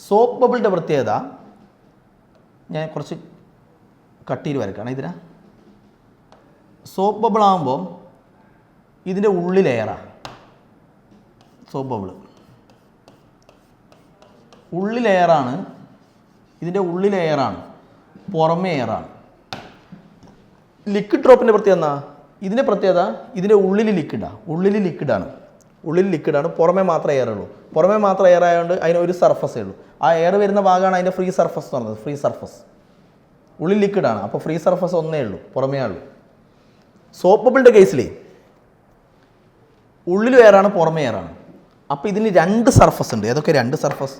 സോപ്പ് ബബിളിൻ്റെ പ്രത്യേകത ഞാൻ കുറച്ച് കട്ടിയിൽ വരയ്ക്കുകയാണ്. ഇതിന് സോപ്പ് ബബിൾ ആകുമ്പോൾ ഇതിൻ്റെ ഉള്ളിൽ എയറാണ്. സോപ്പ് ബബിൾ ഉള്ളിൽ എയറാണ്, ഇതിൻ്റെ ഉള്ളിൽ എയറാണ്, പുറമേ എയറാണ്. ലിക്വിഡ് ഡ്രോപ്പിൻ്റെ പ്രത്യേകത എന്നാ? ഇതിൻ്റെ പ്രത്യേകത ഇതിൻ്റെ ഉള്ളിൽ ലിക്വിഡാണ്, പുറമേ മാത്രമേ എയർ ഉള്ളൂ. പുറമേ മാത്രം എയർ ആയതുകൊണ്ട് അതിന് ഒരു സർഫസേ ഉള്ളൂ. ആ എയർ വരുന്ന ഭാഗമാണ് അതിൻ്റെ ഫ്രീ സർഫസ് എന്ന് പറയുന്നത്. ഫ്രീ സർഫസ് ഉള്ളിൽ ലിക്വിഡാണ്, അപ്പോൾ ഫ്രീ സർഫസ് ഒന്നേ ഉള്ളൂ, പുറമേ ഉള്ളൂ. സോപ്പ് ബബിളിൻ്റെ കേസിൽ ഉള്ളിൽ എയറാണ്, പുറമേ എയറാണ്. അപ്പോൾ ഇതിന് രണ്ട് സർഫസ് ഉണ്ട്. ഏതൊക്കെ രണ്ട് സർഫസ്?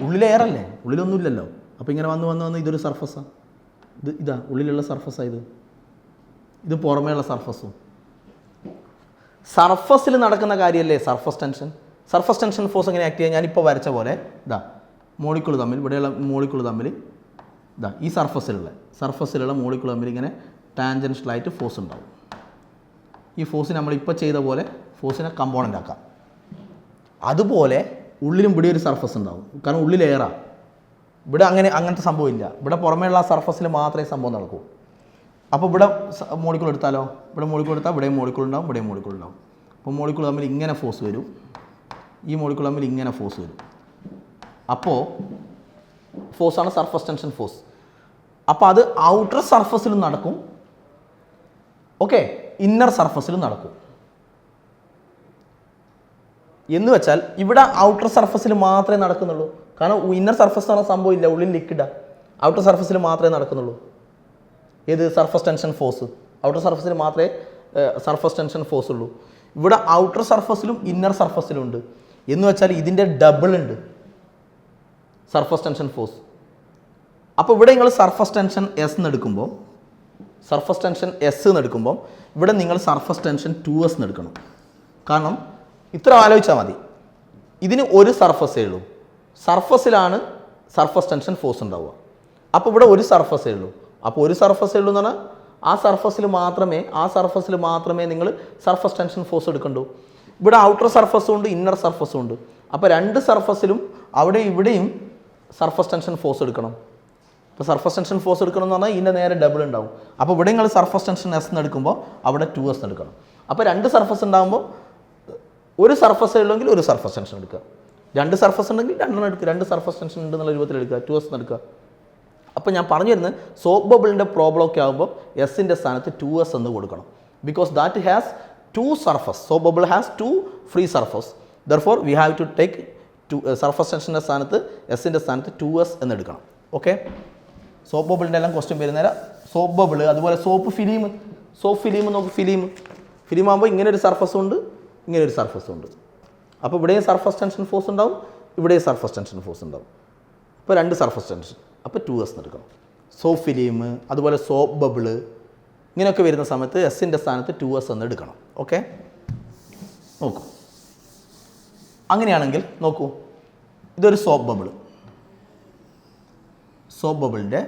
ഉള്ളിലെ എയറല്ലേ, ഉള്ളിലൊന്നുമില്ലല്ലോ. അപ്പോൾ ഇങ്ങനെ വന്ന് ഇതൊരു സർഫസാണ്. ഇതാ ഉള്ളിലുള്ള സർഫസാണ്. ഇത് പുറമേ ഉള്ള സർഫസും. സർഫസിൽ നടക്കുന്ന കാര്യമല്ലേ surface tension. Surface tension force എങ്ങനെ ആക്ട് ചെയ്യുക? ഞാനിപ്പോൾ വരച്ച പോലെ ഇതാ മോളിക്യൂൾ തമ്മിൽ, ഇവിടെയുള്ള മോളിക്യൂൾ തമ്മിൽ ഇതാ ഈ സർഫസിലുള്ള മോളിക്യൂൾ തമ്മിൽ ഇങ്ങനെ ടാൻജൻഷ്യലായിട്ട് ഫോഴ്സ് ഉണ്ടാവും. ഈ ഫോഴ്സ് നമ്മളിപ്പോൾ ചെയ്ത പോലെ ഫോഴ്സിനെ കമ്പോണൻ്റ് ആക്കാം. അതുപോലെ ഉള്ളിലും ഇവിടെ ഒരു സർഫസ് ഉണ്ടാവും, കാരണം ഉള്ളിൽ എയറാണ്. ഇവിടെ അങ്ങനത്തെ സംഭവം ഇല്ല. ഇവിടെ പുറമേയുള്ള ആ സർഫസിൽ മാത്രമേ സംഭവം നടക്കൂ. അപ്പോൾ ഇവിടെ മോളിക്യൂൾ എടുത്താലോ, ഇവിടെ മോളിക്യൂൾ എടുത്താൽ ഇവിടെയും മോളിക്യൂൾ ഉണ്ടാവും, ഇവിടെയും മോളിക്യൂൾ ഉണ്ടാവും. അപ്പോൾ മോളിക്യൂൾ തമ്മിൽ ഇങ്ങനെ ഫോഴ്സ് വരും, ഈ മോളിക്യൂൾ തമ്മിൽ ഇങ്ങനെ ഫോഴ്സ് വരും. അപ്പോൾ ഫോഴ്സാണ് സർഫസ് ടെൻഷൻ ഫോഴ്സ്. അപ്പോൾ അത് ഔട്ടർ സർഫസിലും നടക്കും, ഓക്കെ, ഇന്നർ സർഫസിലും നടക്കും. എന്ന് വെച്ചാൽ ഇവിടെ ഔട്ടർ സർഫസിൽ മാത്രമേ നടക്കുന്നുള്ളൂ, കാരണം ഇന്നർ സർഫസ് എന്ന് പറഞ്ഞ സംഭവം ഇല്ല, ഉള്ളിൽ ലിക്വിഡാണ്. ഔട്ടർ സർഫസിൽ മാത്രമേ നടക്കുന്നുള്ളൂ. ഏത്? Surface tension force. ഔട്ടർ സർഫസിൽ മാത്രമേ സർഫസ് ടെൻഷൻ ഫോഴ്സ് ഉള്ളൂ. ഇവിടെ ഔട്ടർ സർഫസിലും ഇന്നർ സർഫസിലും ഉണ്ട്. എന്ന് വെച്ചാൽ ഇതിൻ്റെ ഡബിൾ ഉണ്ട് സർഫസ് ടെൻഷൻ ഫോഴ്സ്. അപ്പോൾ ഇവിടെ നിങ്ങൾ സർഫസ് ടെൻഷൻ എസ് എന്ന് എടുക്കുമ്പോൾ, ഇവിടെ നിങ്ങൾ സർഫസ് ടെൻഷൻ 2s എന്ന് എടുക്കണം. കാരണം ഇത്ര ആലോചിച്ചാൽ മതി, ഇതിന് ഒരു സർഫസേ ഉള്ളൂ, സർഫസിലാണ് സർഫസ് ടെൻഷൻ ഫോഴ്സ് ഉണ്ടാവുക. അപ്പോൾ ഇവിടെ ഒരു സർഫസേ ഉള്ളൂ. അപ്പോൾ ഒരു സർഫസേ ഉള്ളൂ എന്ന് പറഞ്ഞാൽ ആ സർഫസിൽ മാത്രമേ നിങ്ങൾ സർഫസ് ടെൻഷൻ ഫോഴ്സ് എടുക്കണ്ടൂ. ഇവിടെ ഔട്ടർ സർഫസും ഉണ്ട്, ഇന്നർ സർഫസും ഉണ്ട്. അപ്പോൾ രണ്ട് സർഫസിലും അവിടെ ഇവിടെയും സർഫസ് ടെൻഷൻ ഫോഴ്സ് എടുക്കണം. ഇപ്പോൾ സർഫസ് ടെൻഷൻ ഫോഴ്സ് എടുക്കണം എന്ന് പറഞ്ഞാൽ ഇതിൻ്റെ നേരെ ഡബിൾ ഉണ്ടാവും. അപ്പോൾ ഇവിടെ നിങ്ങൾ സർഫസ് ടെൻഷൻ എസ് എന്ന് എടുക്കുമ്പോൾ അവിടെ 2s എടുക്കണം. അപ്പോൾ 2 സർഫസ് ഉണ്ടാകുമ്പോൾ ഒരു സർഫസ് ഉള്ളെങ്കിൽ ഒരു സർഫസ് ടെൻഷൻ എടുക്കുക, 2 സർഫസ് ഉണ്ടെങ്കിൽ 2 എടുക്കുക, 2 സർഫസ് ടെൻഷൻ ഉണ്ടെന്നുള്ള രൂപത്തിൽ എടുക്കുക, 2s എടുക്കുക. അപ്പോൾ ഞാൻ പറഞ്ഞു തരുന്നത് സോപ്പ് ബബിളിൻ്റെ പ്രോബ്ലം ഒക്കെ ആകുമ്പോൾ എസിൻ്റെ സ്ഥാനത്ത് 2s എന്ന് കൊടുക്കണം. Because that has 2 surface. Soap bubble has 2 free surface. Therefore we have to take surface ടെൻഷൻ്റെ സ്ഥാനത്ത് എസിൻ്റെ സ്ഥാനത്ത് 2s എന്ന് എടുക്കണം. ഓക്കെ, സോപ്പ് ബബിളിൻ്റെ എല്ലാം ക്വസ്റ്റ്യൻ വരുന്നേരം സോപ്പ് ബബിൾ, അതുപോലെ സോപ്പ് ഫിലിം. സോപ്പ് ഫിലിം നോക്ക്, ഫിലിം ആകുമ്പോൾ ഇങ്ങനെ ഒരു സർഫസും ഉണ്ട്, ഇങ്ങനെ ഒരു സർഫസും ഉണ്ട്. അപ്പോൾ ഇവിടെയും സർഫസ് ടെൻഷൻ ഫോഴ്സ് ഉണ്ടാവും, ഇവിടെയും സർഫസ് ടെൻഷൻ ഫോഴ്സ് ഉണ്ടാവും. അപ്പോൾ 2 സർഫസ് ടെൻഷൻ, അപ്പോൾ 2s എടുക്കണം. സോപ്പ് ഫിലിം, അതുപോലെ സോപ്പ് ബബിള് ഇങ്ങനെയൊക്കെ വരുന്ന സമയത്ത് എസിൻ്റെ സ്ഥാനത്ത് 2s എന്ന് എടുക്കണം. ഓക്കെ, നോക്കൂ. അങ്ങനെയാണെങ്കിൽ നോക്കൂ, ഇതൊരു സോപ്പ് ബബിൾ. സോപ്പ് ബബിളിൻ്റെ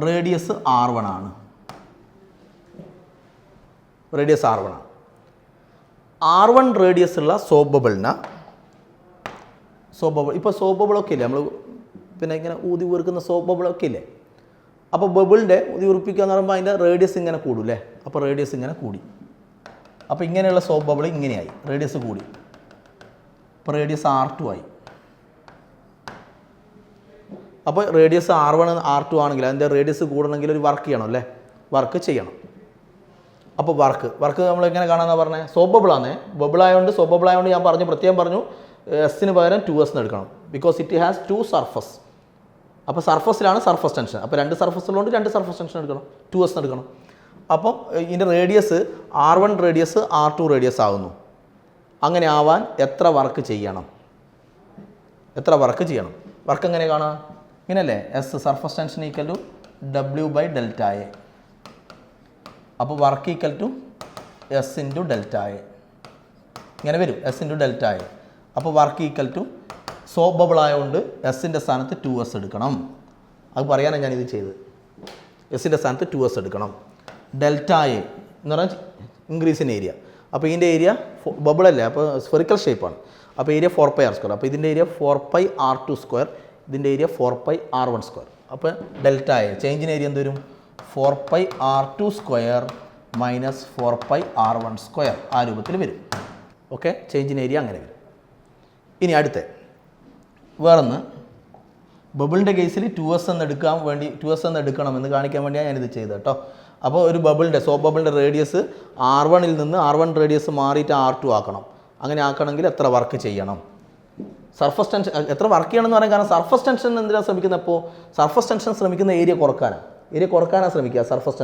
റേഡിയസ് R1 ആണ്. റേഡിയസ് R1 ആണ്. R1 റേഡിയസ് ഉള്ള സോപ്പ് ബബിളിന് ഇപ്പോൾ സോപ്പ് ബബിളൊക്കെ ഇല്ലേ, നമ്മൾ പിന്നെ ഇങ്ങനെ ഊതി വീർക്കുന്ന സോപ്പ് ബബിളൊക്കെ ഇല്ലേ. അപ്പോൾ ബബിളിൻ്റെ ഊതി ഉറപ്പിക്കുക എന്ന് പറയുമ്പോൾ അതിൻ്റെ റേഡിയസ് ഇങ്ങനെ കൂടും അല്ലേ. അപ്പോൾ റേഡിയസ് ഇങ്ങനെ കൂടി, അപ്പോൾ ഇങ്ങനെയുള്ള സോപ്പ് ബബിൾ ഇങ്ങനെയായി, റേഡിയസ് കൂടി. അപ്പോൾ റേഡിയസ് R2 ആയി. അപ്പോൾ റേഡിയസ് R1 R2 ആണെങ്കിൽ അതിൻ്റെ റേഡിയസ് കൂടണമെങ്കിൽ ഒരു വർക്ക് ചെയ്യണം അല്ലേ, വർക്ക് ചെയ്യണം. അപ്പോൾ വർക്ക് നമ്മൾ എങ്ങനെ കാണാമെന്നാണ് പറഞ്ഞത്, സോപ്പ് ബബിളാണ്. ബബിളായതുകൊണ്ട് സോപ്പ് ബബിളായതുകൊണ്ട് ഞാൻ പ്രത്യേകം പറഞ്ഞു എസിന് പകരം 2s എന്ന് എടുക്കണം. Because it has 2 surface. അപ്പോൾ സർഫസിലാണ് സർഫസ് ടെൻഷൻ. അപ്പോൾ 2 സർഫസ് ഉള്ളതുകൊണ്ട് 2 സർഫസ് ടെൻഷൻ എടുക്കണം, 2s എടുക്കണം. അപ്പം ഇതിൻ്റെ radius R1 radius R2 radius ആകുന്നു. അങ്ങനെ ആവാൻ എത്ര വർക്ക് ചെയ്യണം? വർക്ക് എങ്ങനെ കാണാം? ഇങ്ങനെയല്ലേ, S surface tension equal to W/Δa. അപ്പോൾ വർക്ക് ഈക്വൽ ടു S/Δa ഇങ്ങനെ വരും, S/Δa. അപ്പോൾ work equal to soap bubble ആയതുകൊണ്ട് എസിൻ്റെ സ്ഥാനത്ത് 2s എടുക്കണം. അത് പറയാനാണ് ഞാനിത് ചെയ്തത്. എസിൻ്റെ സ്ഥാനത്ത് 2s എടുക്കണം. Δa എന്ന് പറഞ്ഞാൽ ഇൻക്രീസ് ഇൻ ഏരിയ. അപ്പോൾ ഇതിൻ്റെ ഏരിയ ബബിളല്ലേ, അപ്പോൾ സ്ഫെറിക്കൽ ഷേപ്പാണ്. അപ്പോൾ ഏരിയ 4πr². അപ്പോൾ ഇതിൻ്റെ ഏരിയ 4πr², ഇതിൻ്റെ ഏരിയ 4πr1². അപ്പോൾ Δa ചേഞ്ച് ഇൻ ഏരിയ എന്ത് വരും? 4πr² മൈനസ് 4πr1² ആ രൂപത്തിൽ വരും. ഓക്കെ, ചേഞ്ച് ഇൻ ഏരിയ അങ്ങനെ വരും. ഇനി അടുത്ത വേറൊന്ന്, ബബിളിൻ്റെ കേസിൽ 2s എന്ന് എടുക്കണമെന്ന് കാണിക്കാൻ വേണ്ടിയാണ് ഞാനിത് ചെയ്തത് കേട്ടോ. അപ്പോൾ ഒരു സോപ്പ് ബബിളിൻ്റെ റേഡിയസ് R1 റേഡിയസ് മാറിയിട്ട് R2 ആക്കണം. അങ്ങനെ ആക്കണമെങ്കിൽ എത്ര വർക്ക് ചെയ്യണം? സർഫസ് ടെൻഷൻ എത്ര വർക്ക് ചെയ്യണം എന്ന് പറയാൻ കാരണം സർഫസ് ടെൻഷൻ എന്തിനാണ് ശ്രമിക്കുന്നത്? അപ്പോൾ സർഫസ് ടെൻഷൻ ശ്രമിക്കുന്ന ഏരിയ കുറക്കാനാണ് ശ്രമിക്കുക. സർഫസ്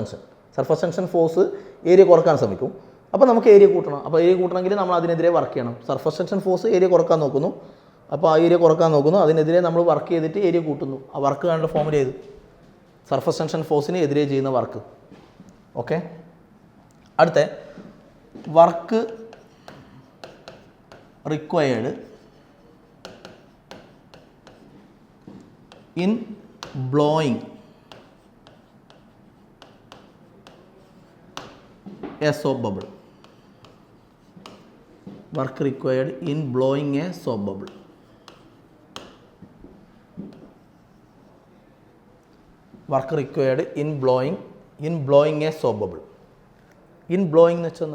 ടെൻഷൻ ഫോഴ്സ് ഏരിയ കുറക്കാൻ ശ്രമിക്കും. അപ്പോൾ നമുക്ക് ഏരിയ കൂട്ടണം. അപ്പോൾ ഏരിയ കൂട്ടണമെങ്കിൽ നമ്മൾ അതിനെതിരെ വർക്ക് ചെയ്യണം. സർഫസ് ടെൻഷൻ ഫോഴ്സ് ഏരിയ കുറക്കാൻ നോക്കുന്നു. അപ്പോൾ ആ ഏരിയ കുറക്കാൻ നോക്കുന്നു, അതിനെതിരെ നമ്മൾ വർക്ക് ചെയ്തിട്ട് ഏരിയ കൂട്ടുന്നു. ആ വർക്ക് കണ്ട ഫോമിൽ ചെയ്ത് സർഫസ് ടെൻഷൻ ഫോഴ്സിന് എതിരെ ചെയ്യുന്ന വർക്ക്. ഓക്കെ, അടുത്ത work required in blowing A soap bubble. Work required in blowing A soap bubble. Work required in blowing A soap bubble. In blowing എന്ന് വെച്ചാൽ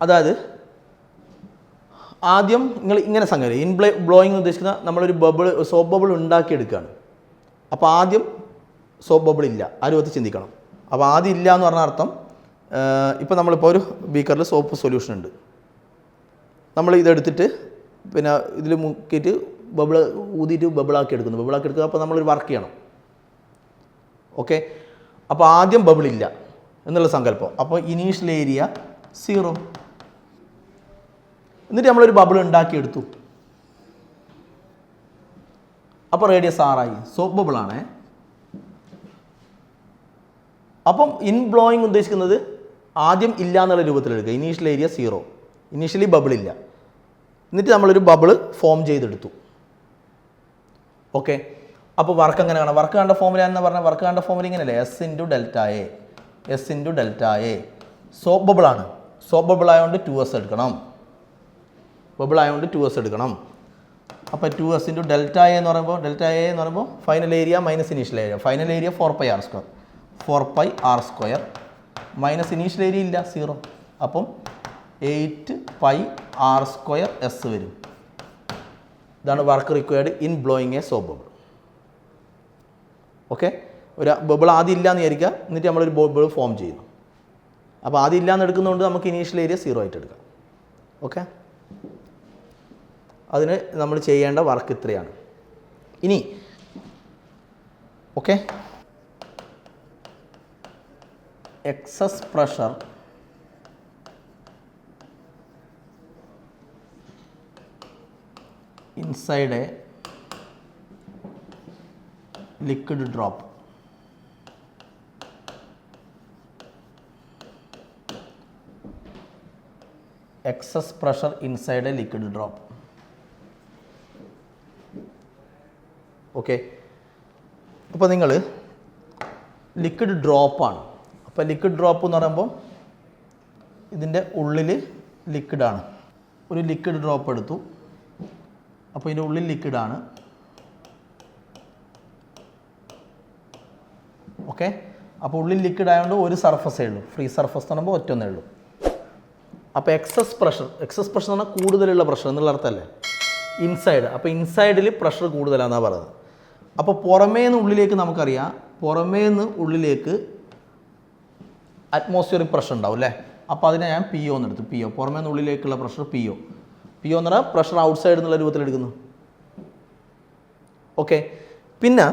അതായത് ആദ്യം നിങ്ങൾ ഇങ്ങനെ സംഗതി ബ്ലോയിങ് ഉദ്ദേശിക്കുന്ന നമ്മളൊരു സോപ്പ് ബബിൾ ഉണ്ടാക്കിയെടുക്കുകയാണ്. അപ്പോൾ ആദ്യം സോപ്പ് ബബിൾ ഇല്ല, ആ രൂപത്തിൽ ചിന്തിക്കണം. അപ്പോൾ ആദ്യം ഇല്ല എന്ന് പറഞ്ഞ അർത്ഥം, ഇപ്പോൾ നമ്മളിപ്പോൾ ഒരു ബീക്കറിൽ സോപ്പ് സൊല്യൂഷൻ ഉണ്ട്, നമ്മൾ ഇതെടുത്തിട്ട് പിന്നെ ഇതിൽ മുക്കിയിട്ട് ഊതിയിട്ട് ബബിളാക്കി എടുക്കുക. അപ്പോൾ നമ്മളൊരു വർക്ക് ചെയ്യണം. ഓക്കെ, അപ്പോൾ ആദ്യം ബബിളില്ല എന്നുള്ള സങ്കല്പം. അപ്പോൾ ഇനീഷ്യൽ ഏരിയ 0. എന്നിട്ട് നമ്മളൊരു ബബിൾ ഉണ്ടാക്കിയെടുത്തു. അപ്പോൾ റേഡിയസ് R ആയി, സോപ്പ് ബബിളാണേ. അപ്പം ഇൻ ബ്ലോയിങ് ഉദ്ദേശിക്കുന്നത് ആദ്യം ഇല്ല എന്നുള്ള രൂപത്തിലെടുക്കുക. ഇനീഷ്യൽ ഏരിയ 0, ഇനീഷ്യലി ബബിളില്ല. എന്നിട്ട് നമ്മളൊരു ബബിൾ ഫോം ചെയ്തെടുത്തു. ഓക്കെ, അപ്പോൾ വർക്ക് എങ്ങനെ കാണാം? വർക്ക് കണ്ട ഫോമുല എന്ന് പറഞ്ഞാൽ വർക്ക് കണ്ട ഫോമുല ഇങ്ങനെയല്ലേ, S/Δa. സോപ്പ് ബബിളാണ്. സോപ്പ് ബബിൾ ആയതുകൊണ്ട് 2s എടുക്കണം. അപ്പോൾ 2s ഇൻറ്റു ഡെൽറ്റ എ എന്ന് പറയുമ്പോൾ final area minus initial area. Final area 4πr². 4πr² minus initial area ഇല്ല, 0. അപ്പം 8πr²s വരും. ഇതാണ് work required in blowing A soap bubble. Okay, ഒരു ബബിൾ ആദ്യം ഇല്ലയെന്ന് വിചാരിക്കുക, എന്നിട്ട് നമ്മളൊരു ബബിൾ ഫോം ചെയ്യുന്നു. അപ്പോൾ ആദ്യം ഇല്ലയെന്ന് എടുക്കുന്നതുകൊണ്ട് നമുക്ക് ഇനീഷ്യൽ ഏരിയ 0 ആയിട്ട് എടുക്കാം. ഓക്കെ, അതിന് നമ്മൾ ചെയ്യേണ്ട വർക്ക് ഇത്രയാണ്. ഇനി okay, excess pressure inside a liquid drop. Excess pressure inside a liquid drop. Okay, അപ്പോൾ നിങ്ങൾ ലിക്വിഡ് ഡ്രോപ്പാണ്. അപ്പോൾ ലിക്വിഡ് ഡ്രോപ്പ് എന്ന് പറയുമ്പോൾ ഇതിൻ്റെ ഉള്ളിൽ ലിക്വിഡാണ്. ഒരു ലിക്വിഡ് ഡ്രോപ്പ് എടുത്തു, അപ്പോൾ ഇതിൻ്റെ ഉള്ളിൽ ലിക്വിഡാണ്. ഓക്കെ, അപ്പോൾ ഉള്ളിൽ ലിക്വിഡ് ആയതുകൊണ്ട് ഒരു സർഫസേ ഉള്ളൂ, ഫ്രീ സർഫസ് എന്ന് പറയുമ്പോൾ ഒറ്റൊന്നേ ഉള്ളൂ. അപ്പോൾ എക്സസ് പ്രഷർ എന്ന് പറഞ്ഞാൽ കൂടുതലുള്ള പ്രഷർ എന്നുള്ള അർത്ഥമല്ലേ, ഇൻസൈഡ്. അപ്പോൾ ഇൻസൈഡിൽ പ്രഷർ കൂടുതലാണെന്നാണ് പറയുന്നത്. അപ്പോൾ പുറമേ നിന്ന് ഉള്ളിലേക്ക് നമുക്കറിയാം, പുറമേ നിന്ന് ഉള്ളിലേക്ക് അറ്റ്മോസ്ഫിയറിക് പ്രഷർ ഉണ്ടാവും അല്ലേ. അപ്പോൾ അതിനെ ഞാൻ പി ഒ എന്നെടുത്തു. പി ഒ പുറമേ നിന്ന് ഉള്ളിലേക്കുള്ള പ്രഷർ പി ഒ എന്ന് പറഞ്ഞാൽ പ്രഷർ ഔട്ട് സൈഡ് എന്നുള്ള രൂപത്തിലെടുക്കുന്നു. ഓക്കെ, പിന്നെ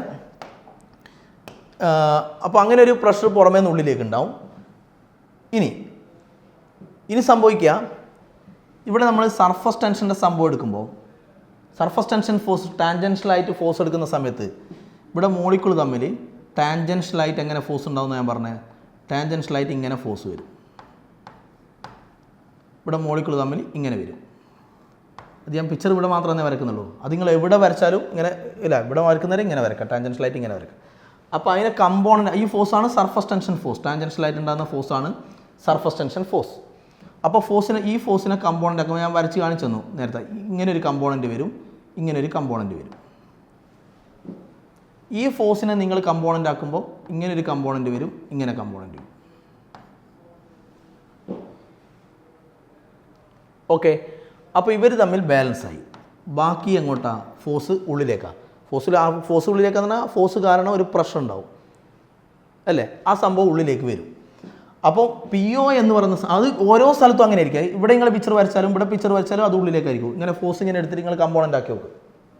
അപ്പോൾ അങ്ങനെ ഒരു പ്രഷർ പുറമേ നിന്ന് ഉള്ളിലേക്ക് ഉണ്ടാവും. ഇനി സംഭവിക്കുക, ഇവിടെ നമ്മൾ സർഫസ് ടെൻഷൻ്റെ സംഭവം എടുക്കുമ്പോൾ, സർഫസ് ടെൻഷൻ ഫോഴ്സ് ടാൻജൻഷ്യലായിട്ട് ഫോഴ്സ് എടുക്കുന്ന സമയത്ത് ഇവിടെ മോളിക്യൂൾ തമ്മിൽ ടാൻജൻഷ്യലായിട്ട് എങ്ങനെ ഫോഴ്സ് ഉണ്ടാവും എന്ന് ഞാൻ പറഞ്ഞത്, ടാൻജൻഷ്യലായിട്ട് ഇങ്ങനെ ഫോഴ്സ് വരും. ഇവിടെ മോളിക്യൂൾ തമ്മിൽ ഇങ്ങനെ വരും. അത് ഞാൻ പിക്ചർ ഇവിടെ മാത്രമേ വരയ്ക്കുന്നുള്ളൂ. അത് നിങ്ങൾ എവിടെ വരച്ചാലും ഇങ്ങനെ ഇല്ല, ഇവിടെ വരയ്ക്കുന്നവരെ ഇങ്ങനെ വരയ്ക്കാം, ടാൻജൻഷ്യലായിട്ട് ഇങ്ങനെ വരയ്ക്കാം. അപ്പോൾ അതിനെ കമ്പോണൻറ്റ്, ഈ ഫോഴ്സാണ് സർഫസ് ടെൻഷൻ ഫോഴ്സ്. ടാൻജൻഷ്യലായിട്ട് ഉണ്ടാകുന്ന ഫോഴ്സാണ് സർഫസ് ടെൻഷൻ ഫോഴ്സ്. അപ്പോൾ ഈ ഫോഴ്സിനെ കമ്പോണൻ്റ് ആക്കുമ്പോൾ ഞാൻ വരച്ച് കാണിച്ചു തന്നു നേരത്തെ. ഇങ്ങനെ ഒരു കമ്പോണൻറ്റ് വരും, ഇങ്ങനെ ഒരു കമ്പോണൻറ്റ് വരും. ഈ ഫോഴ്സിനെ നിങ്ങൾ കമ്പോണൻ്റ് ആക്കുമ്പോൾ ഇങ്ങനെ ഒരു കമ്പോണൻറ്റ് വരും, ഇങ്ങനെ കമ്പോണൻറ്റ് വരും. ഓക്കെ, അപ്പോൾ ഇവർ തമ്മിൽ ബാലൻസ് ആയി. ബാക്കി എങ്ങോട്ടാണ്? ഫോഴ്സ് ഉള്ളിലേക്കാണ്. ഫോഴ്സ് ഉള്ളിലേക്കാന്ന് പറഞ്ഞാൽ ഫോഴ്സ് കാരണം ഒരു പ്രഷർ ഉണ്ടാവും അല്ലേ, ആ സംഭവം ഉള്ളിലേക്ക് വരും. അപ്പോൾ പി ഒ എന്ന് പറയുന്ന അത് ഓരോ സ്ഥലത്തും അങ്ങനെ ആയിരിക്കും. ഇവിടെ നിങ്ങൾ പിക്ചർ വരച്ചാലും ഇവിടെ പിക്ചർ വരച്ചാലും അത് ഉള്ളിലേക്കായിരിക്കും. ഇങ്ങനെ ഫോഴ്സ് ഇങ്ങനെ എടുത്തിട്ട് നിങ്ങൾ കമ്പോണൻ്റ് ആക്കി നോക്കും.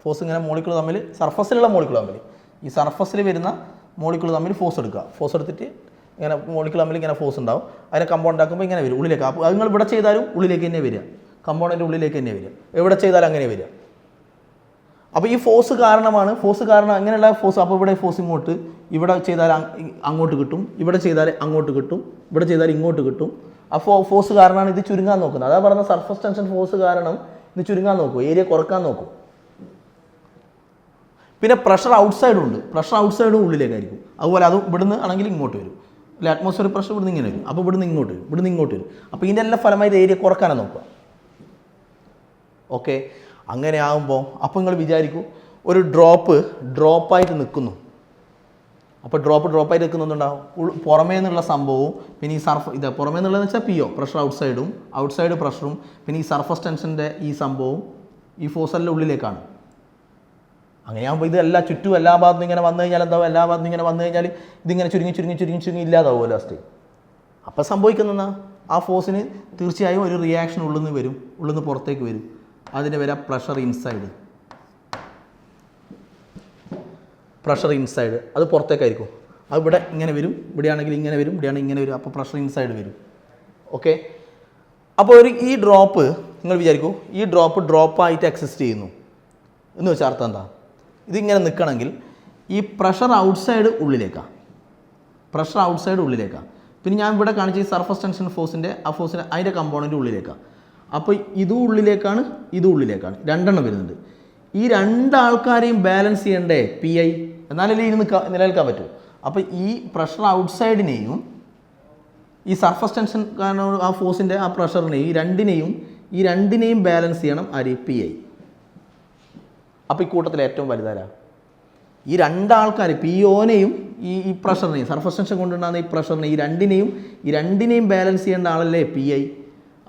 ഫോഴ്സ് ഇങ്ങനെ മോളിക്യൂൾ തമ്മിൽ, സർഫസിലുള്ള മോളിക്യൂൾ തമ്മിൽ, ഈ സർഫസിൽ വരുന്ന മോളിക്യൂൾ തമ്മിൽ ഫോഴ്സ് എടുക്കുക. ഫോഴ്സ് എടുത്തിട്ട് ഇങ്ങനെ മോളിക്യൂൾ തമ്മിൽ ഇങ്ങനെ ഫോഴ്സ് ഉണ്ടാവും. അതിനെ കമ്പോണൻ്റ് ആക്കുമ്പോൾ ഇങ്ങനെ വരും ഉള്ളിലേക്ക്. അപ്പോൾ അത് നിങ്ങൾ ഇവിടെ ചെയ്താലും ഉള്ളിലേക്ക് തന്നെ വരിക, കമ്പോണൻ്റ് ഉള്ളിലേക്ക് തന്നെ വരിക. എവിടെ ചെയ്താലും അങ്ങനെ വരിക. അപ്പോൾ ഈ ഫോഴ്സ് കാരണമാണ്, ഫോഴ്സ് കാരണം അങ്ങനെയുള്ള ഫോഴ്സ്. അപ്പോൾ ഇവിടെ ഫോഴ്സ് ഇങ്ങോട്ട്, ഇവിടെ ചെയ്താൽ അങ്ങോട്ട് കിട്ടും, ഇവിടെ ചെയ്താൽ അങ്ങോട്ട് കിട്ടും, ഇവിടെ ചെയ്താൽ ഇങ്ങോട്ട് കിട്ടും. അപ്പോൾ ഫോഴ്സ് കാരണമാണ് ഇത് ചുരുങ്ങാൻ നോക്കുന്നത്. അതാ പറഞ്ഞ സർഫസ് ടെൻഷൻ ഫോഴ്സ് കാരണം ഇത് ചുരുങ്ങാൻ നോക്കും, ഏരിയ കുറക്കാൻ നോക്കും. പിന്നെ പ്രഷർ ഔട്ട്സൈഡും ഉണ്ട്. പ്രഷർ ഔട്ട്സൈഡും ഉള്ളിലേക്കായിരിക്കും. അതുപോലെ അതും ഇവിടുന്ന് ആണെങ്കിൽ ഇങ്ങോട്ട് വരും. അല്ലെ, അറ്റ്മോസ്ഫിയർ പ്രഷർ ഇവിടുന്ന് ഇങ്ങനെ വരും, അപ്പോൾ ഇവിടുന്ന് ഇങ്ങോട്ട് വരും, ഇവിടുന്ന് ഇങ്ങോട്ട് വരും. അപ്പോൾ ഇതിൻ്റെ എല്ലാ ഫലമായിട്ട് ഏരിയ കുറക്കാനാണ് നോക്കുക. ഓക്കെ, അങ്ങനെ ആകുമ്പോൾ അപ്പോൾ നിങ്ങൾ വിചാരിക്കും ഒരു ഡ്രോപ്പായിട്ട് നിൽക്കുന്നു. അപ്പോൾ ഡ്രോപ്പായിട്ട് നിൽക്കുന്നുണ്ടാവും. പുറമേ നിന്നുള്ള സംഭവവും പിന്നെ ഈ പുറമേ നിന്നുള്ളതെന്ന് വെച്ചാൽ പി ഒ പ്രഷർ ഔട്ട്സൈഡ് പ്രഷറും പിന്നെ ഈ സർഫസ് ടെൻഷൻ്റെ ഈ സംഭവവും ഈ ഫോഴ്സെല്ലാം ഉള്ളിലേക്കാണ്. അങ്ങനെയാകുമ്പോൾ ഇതെല്ലാം ചുറ്റും എല്ലാ ഭാഗത്തും ഇങ്ങനെ വന്നു കഴിഞ്ഞാൽ എന്താവും? എല്ലാ ഭാഗത്തും ഇങ്ങനെ വന്നു കഴിഞ്ഞാൽ ഇതിങ്ങനെ ചുരുങ്ങി ഇല്ലാതാവുമോ ലാസ്റ്റ്? അപ്പോൾ സംഭവിക്കുന്ന ആ ഫോഴ്സിന് തീർച്ചയായും ഒരു റിയാക്ഷൻ ഉള്ളിൽ നിന്ന് പുറത്തേക്ക് വരും. അതിന് വരാം പ്രഷർ ഇൻസൈഡ്. അത് പുറത്തേക്കായിരിക്കും. അത് ഇവിടെ ഇങ്ങനെ വരും, ഇവിടെയാണെങ്കിൽ ഇങ്ങനെ വരും, ഇവിടെയാണെങ്കിൽ ഇങ്ങനെ വരും. അപ്പോൾ പ്രഷർ ഇൻസൈഡ് വരും. ഓക്കെ, അപ്പോൾ ഈ ഡ്രോപ്പ് നിങ്ങൾ വിചാരിക്കൂ, ഈ ഡ്രോപ്പായിട്ട് എക്സിസ്റ്റ് ചെയ്യുന്നു എന്ന് വെച്ചാൽ അർത്ഥം എന്താ? ഇതിങ്ങനെ നിൽക്കണമെങ്കിൽ ഈ പ്രഷർ ഔട്ട്സൈഡ് ഉള്ളിലേക്കാണ്. പിന്നെ ഞാൻ ഇവിടെ കാണിച്ച ഈ സർഫസ് ടെൻഷൻ ഫോഴ്സിൻ്റെ അതിൻ്റെ കമ്പോണൻറ്റ് ഉള്ളിലേക്കാണ്. അപ്പോൾ ഇതും ഉള്ളിലേക്കാണ്, രണ്ടെണ്ണം വരുന്നുണ്ട്. ഈ രണ്ടാൾക്കാരെയും ബാലൻസ് ചെയ്യണ്ടേ പി ഐ, എന്നാലല്ലേ ഇതിന് നിലനിൽക്കാൻ പറ്റൂ. അപ്പോൾ ഈ പ്രഷർ ഔട്ട്സൈഡിനെയും ഈ സർഫസ് ടെൻഷൻ കാരണം ആ ഫോഴ്സിൻ്റെ ആ പ്രഷറിനെയും ഈ രണ്ടിനെയും ബാലൻസ് ചെയ്യണം ആര്? P I. അപ്പോൾ ഈ കൂട്ടത്തിൽ ഏറ്റവും വലുതാരാ? ഈ രണ്ടാൾക്കാർ പി ഒനെയും ഈ പ്രഷറിനെയും സർഫസ് ടെൻഷൻ കൊണ്ടുണ്ടാകുന്ന ഈ പ്രഷറിനെ ഈ രണ്ടിനെയും ബാലൻസ് ചെയ്യേണ്ട ആളല്ലേ പി ഐ.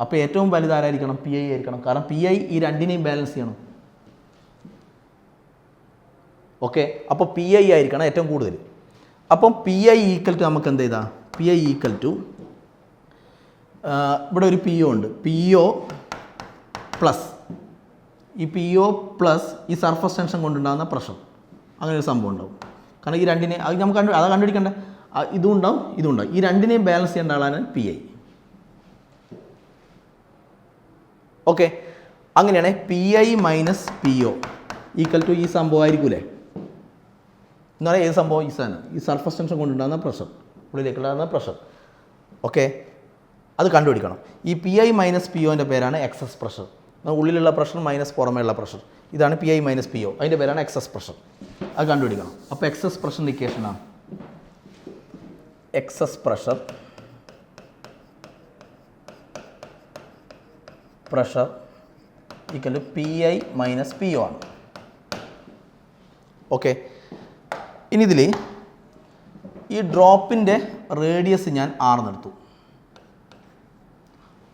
അപ്പോൾ ഏറ്റവും വലുതാരായിരിക്കണം? പി ഐ ആയിരിക്കണം. കാരണം പി ഐ ഈ രണ്ടിനെയും ബാലൻസ് ചെയ്യണം. ഓക്കെ, അപ്പോൾ പി ഐ ആയിരിക്കണം ഏറ്റവും കൂടുതൽ. അപ്പം പി ഐ ഈക്വൽ ടു നമുക്ക് എന്ത് ചെയ്താൽ പി ഐ ഈക്വൽ ടു ഇവിടെ ഒരു പി ഒ ഉണ്ട്, പി ഒ പ്ലസ് ഈ പി ഒ പ്ലസ് ഈ സർഫസ് ടെൻഷൻ കൊണ്ടുണ്ടാകുന്ന പ്രഷർ, അങ്ങനെ ഒരു സംഭവം ഉണ്ടാവും. കാരണം ഈ രണ്ടിനെ അത് നമുക്ക് കണ്ടുപിടിക്കണ്ടേ, ഇതും ഉണ്ടാവും ഇതും ഉണ്ടാവും. ഈ രണ്ടിനെയും ബാലൻസ് ചെയ്യേണ്ട ആളാണ് പി ഐ. ഓക്കെ, അങ്ങനെയാണ് P I minus P O equal to ഈ സംഭവം ആയിരിക്കൂലേ എന്ന് പറയാം. ഏത് സംഭവം? ഈ സാധനം, ഈ സർഫസ് ടെൻഷൻ കൊണ്ടുണ്ടാകുന്ന പ്രഷർ, ഉള്ളിലേക്കുണ്ടാകുന്ന പ്രഷർ. ഓക്കെ, അത് കണ്ടുപിടിക്കണം. ഈ പി ഐ മൈനസ് പി ഒൻ്റെ പേരാണ് എക്സസ് പ്രഷർ. ഉള്ളിലുള്ള പ്രഷർ മൈനസ് പുറമേയുള്ള പ്രഷർ, ഇതാണ് P I minus P O. അതിൻ്റെ പേരാണ് എക്സസ് പ്രഷർ. അത് കണ്ടുപിടിക്കണം. അപ്പോൾ എക്സസ് പ്രഷറിൻ്റെ ഇക്വേഷനാണ് excess pressure equal to P I minus P O ആണ്. ഓക്കെ, ഇനി ഇതിൽ ഈ ഡ്രോപ്പിൻ്റെ റേഡിയസ് ഞാൻ ആർന്നെടുത്തു.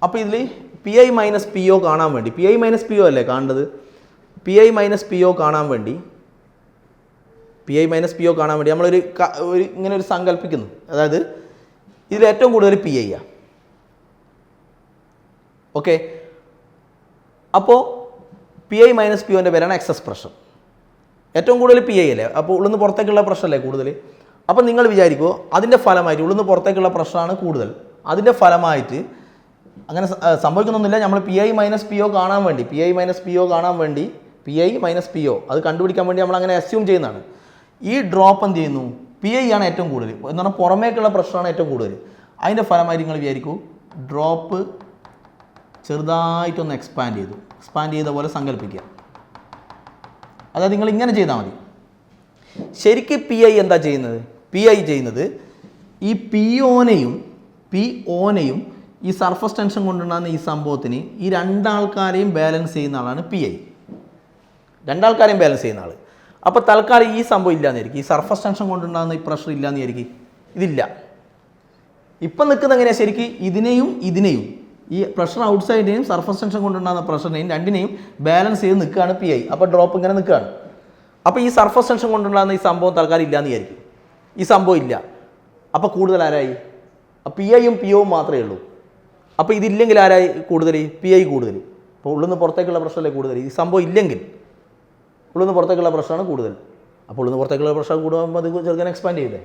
അപ്പോൾ ഇതിൽ P I minus P O കാണാൻ വേണ്ടി, P I minus P O അല്ലേ കാണേണ്ടത്, P I minus P O കാണാൻ വേണ്ടി നമ്മളൊരു ഇങ്ങനെ ഒരു സങ്കല്പിക്കുന്നു. അതായത് ഇതിൽ ഏറ്റവും കൂടുതൽ പി ഐ ആണ്. ഓക്കെ, അപ്പോൾ പി ഐ മൈനസ് പി ഒൻ്റെ പേരാണ് എക്സസ് പ്രഷർ. ഏറ്റവും കൂടുതൽ പി ഐ അല്ലേ, അപ്പോൾ ഉള്ളിൽ നിന്ന് പുറത്തേക്കുള്ള പ്രഷറല്ലേ കൂടുതൽ. അപ്പോൾ നിങ്ങൾ വിചാരിക്കുമോ അതിൻ്റെ ഫലമായിട്ട് ഉള്ളിൽ നിന്ന് പുറത്തേക്കുള്ള പ്രഷറാണ് കൂടുതൽ, അതിൻ്റെ ഫലമായിട്ട് അങ്ങനെ സംഭവിക്കുന്നൊന്നുമില്ല. നമ്മൾ P I minus P O കാണാൻ വേണ്ടി P I minus P O അത് കണ്ടുപിടിക്കാൻ വേണ്ടി നമ്മൾ അങ്ങനെ അസ്യൂം ചെയ്യുന്നതാണ്. ഈ ഡ്രോപ്പ് എന്ത് ചെയ്യുന്നു? പി ഐ ആണ് ഏറ്റവും കൂടുതൽ എന്ന് പറഞ്ഞാൽ പുറമേക്കുള്ള പ്രഷറാണ് ഏറ്റവും കൂടുതൽ. അതിൻ്റെ ഫലമായിട്ട് നിങ്ങൾ വിചാരിക്കൂ ഡ്രോപ്പ് ചെറുതായിട്ടൊന്ന് എക്സ്പാൻഡ് ചെയ്ത പോലെ സങ്കല്പിക്കുക. അതായത് നിങ്ങൾ ഇങ്ങനെ ചെയ്താൽ മതി. ശരിക്കും പി ഐ എന്താ ചെയ്യുന്നത്? പി ഐ ചെയ്യുന്നത് ഈ പി ഒനെയും ഈ സർഫസ് ടെൻഷൻ കൊണ്ടുണ്ടാകുന്ന ഈ സംഭവത്തിന് ഈ രണ്ടാൾക്കാരെയും ബാലൻസ് ചെയ്യുന്ന ആളാണ് പി ഐ. രണ്ടാൾക്കാരെയും ബാലൻസ് ചെയ്യുന്ന ആൾ. അപ്പോൾ തൽക്കാലം ഈ സംഭവം ഇല്ലാന്നായിരിക്കും, ഈ സർഫസ് ടെൻഷൻ കൊണ്ടുണ്ടാകുന്ന ഈ പ്രഷർ ഇല്ലാന്നായിരിക്കും, ഇതില്ല. ഇപ്പം നിൽക്കുന്നത് എങ്ങനെയാണ്? ശരിക്കും ഇതിനെയും ഈ പ്രഷർ ഔട്ട്സൈഡിനെയും സർഫസ് ടെൻഷൻ കൊണ്ടുണ്ടാകുന്ന പ്രഷറിനെയും രണ്ടിനെയും ബാലൻസ് ചെയ്ത് നിൽക്കുകയാണ് പി ഐ. അപ്പോൾ ഡ്രോപ്പ് ഇങ്ങനെ നിൽക്കുകയാണ്. അപ്പോൾ ഈ സർഫസ് ടെൻഷൻ കൊണ്ടുണ്ടാകുന്ന ഈ സംഭവം തൽക്കാലം ഇല്ലാന്ന് വിചാരിക്കും, ഈ സംഭവം ഇല്ല. അപ്പോൾ കൂടുതൽ ആരായി? പി ഐയും പി ഒവും മാത്രമേ ഉള്ളൂ. അപ്പോൾ ഇതില്ലെങ്കിൽ ആരായി കൂടുതൽ? പി ഐ കൂടുതൽ. അപ്പോൾ ഉള്ളിൽ നിന്ന് പുറത്തേക്കുള്ള പ്രഷറല്ലേ കൂടുതൽ. ഈ സംഭവം ഇല്ലെങ്കിൽ ഉള്ളിൽ നിന്ന് പുറത്തേക്കുള്ള പ്രഷറാണ് കൂടുതൽ. അപ്പോൾ ഉള്ളിൽ നിന്ന് പുറത്തേക്കുള്ള പ്രഷർ കൂടുമ്പോൾ അത് ചെറുങ്ങനെ എക്സ്പാൻഡ് ചെയ്യില്ലേ?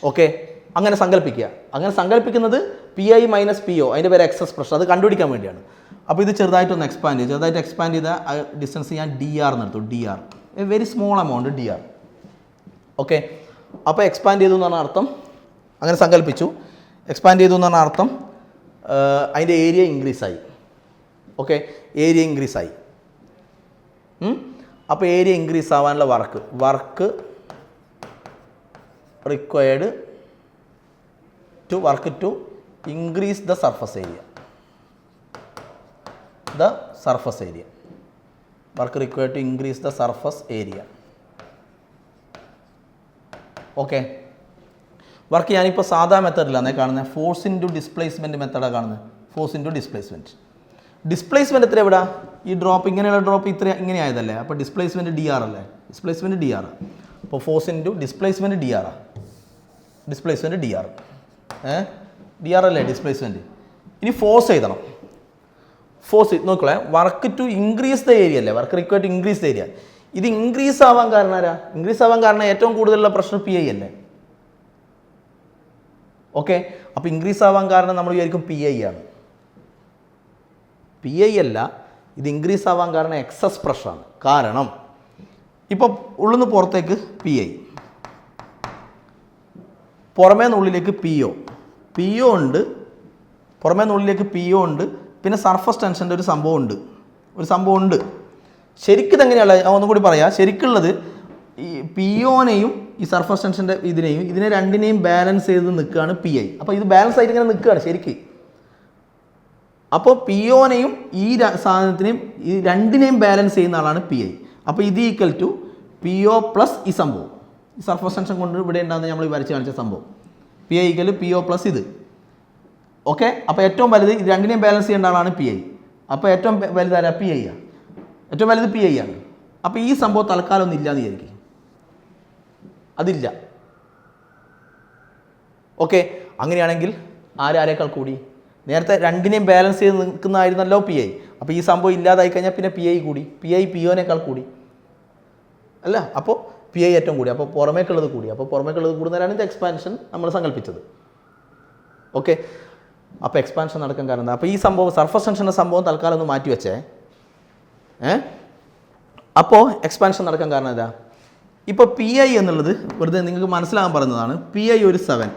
ഓക്കെ, അങ്ങനെ സങ്കല്പിക്കുക. അങ്ങനെ സങ്കല്പിക്കുന്നത് P I minus P O, അതിൻ്റെ പേര് എക്സസ് പ്രഷർ, അത് കണ്ടുപിടിക്കാൻ വേണ്ടിയാണ്. അപ്പോൾ ഇത് ചെറുതായിട്ടൊന്ന് എക്സ്പാൻഡ് ചെയ്ത ഡിസ്റ്റൻസ് ഞാൻ ഡി ആർ എന്നെടുത്തു. D R a very small amount D R. Okay, അപ്പോൾ എക്സ്പാൻഡ് ചെയ്തു എന്ന് പറഞ്ഞ അർത്ഥം, അങ്ങനെ സങ്കല്പിച്ചു, എക്സ്പാൻഡ് ചെയ്തു എന്ന് പറഞ്ഞ അർത്ഥം അതിൻ്റെ ഏരിയ ഇൻക്രീസായി. ഓക്കെ, ഏരിയ ഇൻക്രീസായി. അപ്പോൾ ഏരിയ ഇൻക്രീസ് ആവാനുള്ള work required to increase the surface area. Work required to increase the surface area. Okay, work ഞാനിപ്പോൾ സാധാ മെത്തേഡിലാണ് കാണുന്നത്, ഫോഴ്സ് ഇൻറ്റു ഡിസ്പ്ലേസ്മെൻറ്റ് മെത്തേഡാണ് കാണുന്നത്. ഫോഴ്സ് ഇൻറ്റു ഡിസ്പ്ലേസ്മെൻറ്റ് എത്ര എവിടെ? ഈ ഡ്രോപ്പ് ഇങ്ങനെയുള്ള ഡ്രോപ്പ് ഇങ്ങനെ ആയതല്ലേ, അപ്പോൾ ഡിസ്പ്ലേസ്മെൻറ്റ് ഡി ആർ അല്ലേ, അപ്പോൾ force into displacement D R അല്ലേ ഡിസ്പ്ലേസ്മെൻറ്റ്. ഇനി ഫോഴ്സ് എഴുതണം. ഫോഴ്സ് നോക്കളെ, work to increase the area അല്ലേ, work required to increase the area. ഇത് ഇൻക്രീസ് ആവാൻ കാരണം ആരാ? ഏറ്റവും കൂടുതലുള്ള പ്രഷർ പി ഐ അല്ലേ. ഓക്കെ, അപ്പോൾ ഇൻക്രീസ് ആവാൻ കാരണം നമ്മൾ വിചാരിക്കും പി ഐ ആണ്. പി ഐ അല്ല, ഇത് ഇൻക്രീസ് ആവാൻ കാരണം എക്സസ് പ്രഷറാണ്. കാരണം ഇപ്പോൾ ഉള്ളിൽ നിന്ന് പുറത്തേക്ക് പി ഐ, പുറമേ നിന്നുള്ളിലേക്ക് പി ഒ ഉണ്ട്, പിന്നെ സർഫസ് ടെൻഷൻ്റെ ഒരു സംഭവം ഉണ്ട്. ശരിക്കും ഇതെങ്ങനെയുള്ള ഒന്നും കൂടി പറയാം. ശരിക്കുള്ളത് ഈ പി ഒനെയും ഈ സർഫസ് ടെൻഷൻ്റെ ഇതിനെ രണ്ടിനെയും ബാലൻസ് ചെയ്ത് നിൽക്കുകയാണ് പി ഐ. അപ്പോൾ ഇത് ബാലൻസ് ആയിട്ട് ഇങ്ങനെ നിൽക്കുകയാണ് ശരിക്കും. അപ്പോൾ പി ഒനെയും ഈ സാധനത്തിനെയും ഈ രണ്ടിനെയും ബാലൻസ് ചെയ്യുന്ന ആളാണ് പി ഐ. അപ്പോൾ ഇത് equal to P O plus ഈ സംഭവം, ഈ സർഫസ് ടെൻഷൻ കൊണ്ട് ഇവിടെ ഉണ്ടാകുന്ന നമ്മൾ വരച്ച് കാണിച്ച സംഭവം P I equal P O plus ഇത്. ഓക്കെ, അപ്പോൾ ഏറ്റവും വലുത് ഇത് രണ്ടിനെയും ബാലൻസ് ചെയ്യേണ്ട ആളാണ് പി ഐ. അപ്പോൾ ഏറ്റവും വലുതാരാ? പി ഐ ആണ്. ഏറ്റവും വലുത് പി ഐ ആണ്. അപ്പോൾ ഈ സംഭവം തൽക്കാലം ഒന്നും ഇല്ലയെന്ന് വിചാരിക്കും, അതില്ല. ഓക്കെ, അങ്ങനെയാണെങ്കിൽ ആരേക്കാൾ കൂടി? നേരത്തെ രണ്ടിനെയും ബാലൻസ് ചെയ്ത് നിൽക്കുന്നതായിരുന്നല്ലോ പി ഐ. അപ്പോൾ ഈ സംഭവം ഇല്ലാതായി കഴിഞ്ഞാൽ പിന്നെ പി ഐ കൂടി, പി ഐ പി ഒനേക്കാൾ കൂടി അല്ല. അപ്പോൾ പി ഐ ഏറ്റവും കൂടി, അപ്പോൾ പുറമേക്കുള്ളത് കൂടി. അപ്പോൾ പുറമേക്കുള്ളത് കൂടുന്നവരാണ് ഇത് എക്സ്പാൻഷൻ നമ്മൾ സങ്കല്പിച്ചത്. ഓക്കെ, അപ്പോൾ എക്സ്പാൻഷൻ നടക്കാൻ കാരണം എന്താ? അപ്പോൾ ഈ സംഭവം സർഫസ് ടെൻഷൻ്റെ സംഭവം തൽക്കാലം ഒന്ന് മാറ്റി വെച്ചേ. അപ്പോൾ എക്സ്പാൻഷൻ നടക്കാൻ കാരണം എന്താ? ഇപ്പോൾ പി ഐ എന്നുള്ളത് വെറുതെ നിങ്ങൾക്ക് മനസ്സിലാകാൻ പറയുന്നതാണ്. പി ഐ ഒരു 7,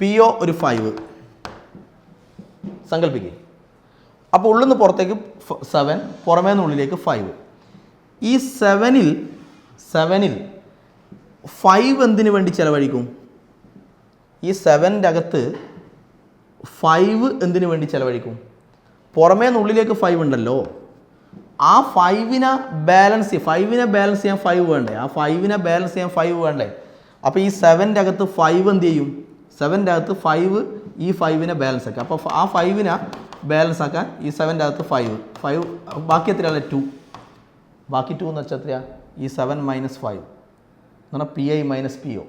പി ഒ ഒരു 5 സങ്കല്പിക്കുക. അപ്പോൾ ഉള്ളിൽ നിന്ന് പുറത്തേക്ക് 7, പുറമേ നിന്ന് ഉള്ളിലേക്ക് 5. ഈ 7ൽ 5 എന്തിനു വേണ്ടി ചിലവഴിക്കും? ഈ 7ൻ്റെ അകത്ത് 5 എന്തിനു വേണ്ടി ചിലവഴിക്കും? പുറമേ നിന്ന് ഉള്ളിലേക്ക് 5 ഉണ്ടല്ലോ, ആ 5നെ ബാലൻസ് ചെയ്യാൻ 5 വേണ്ടേ? ആ 5നെ ബാലൻസ് ചെയ്യാൻ 5 വേണ്ടേ? അപ്പോൾ ഈ 7ൻ്റെ അകത്ത് 5 എന്ത് ചെയ്യും? 7ൻ്റെ അകത്ത് 5 ഈ 5നെ ബാലൻസ് ആക്കുക. അപ്പോൾ ആ 5നെ ബാലൻസ് ആക്കാൻ ഈ 7ൻ്റെ അകത്ത് 5 ബാക്കി എത്രയാണ്? 2. ബാക്കി 2 എന്ന് വെച്ചാൽ എത്രയാണ്? ഈ 7 മൈനസ് 5 എന്ന് പറഞ്ഞാൽ P I minus P O.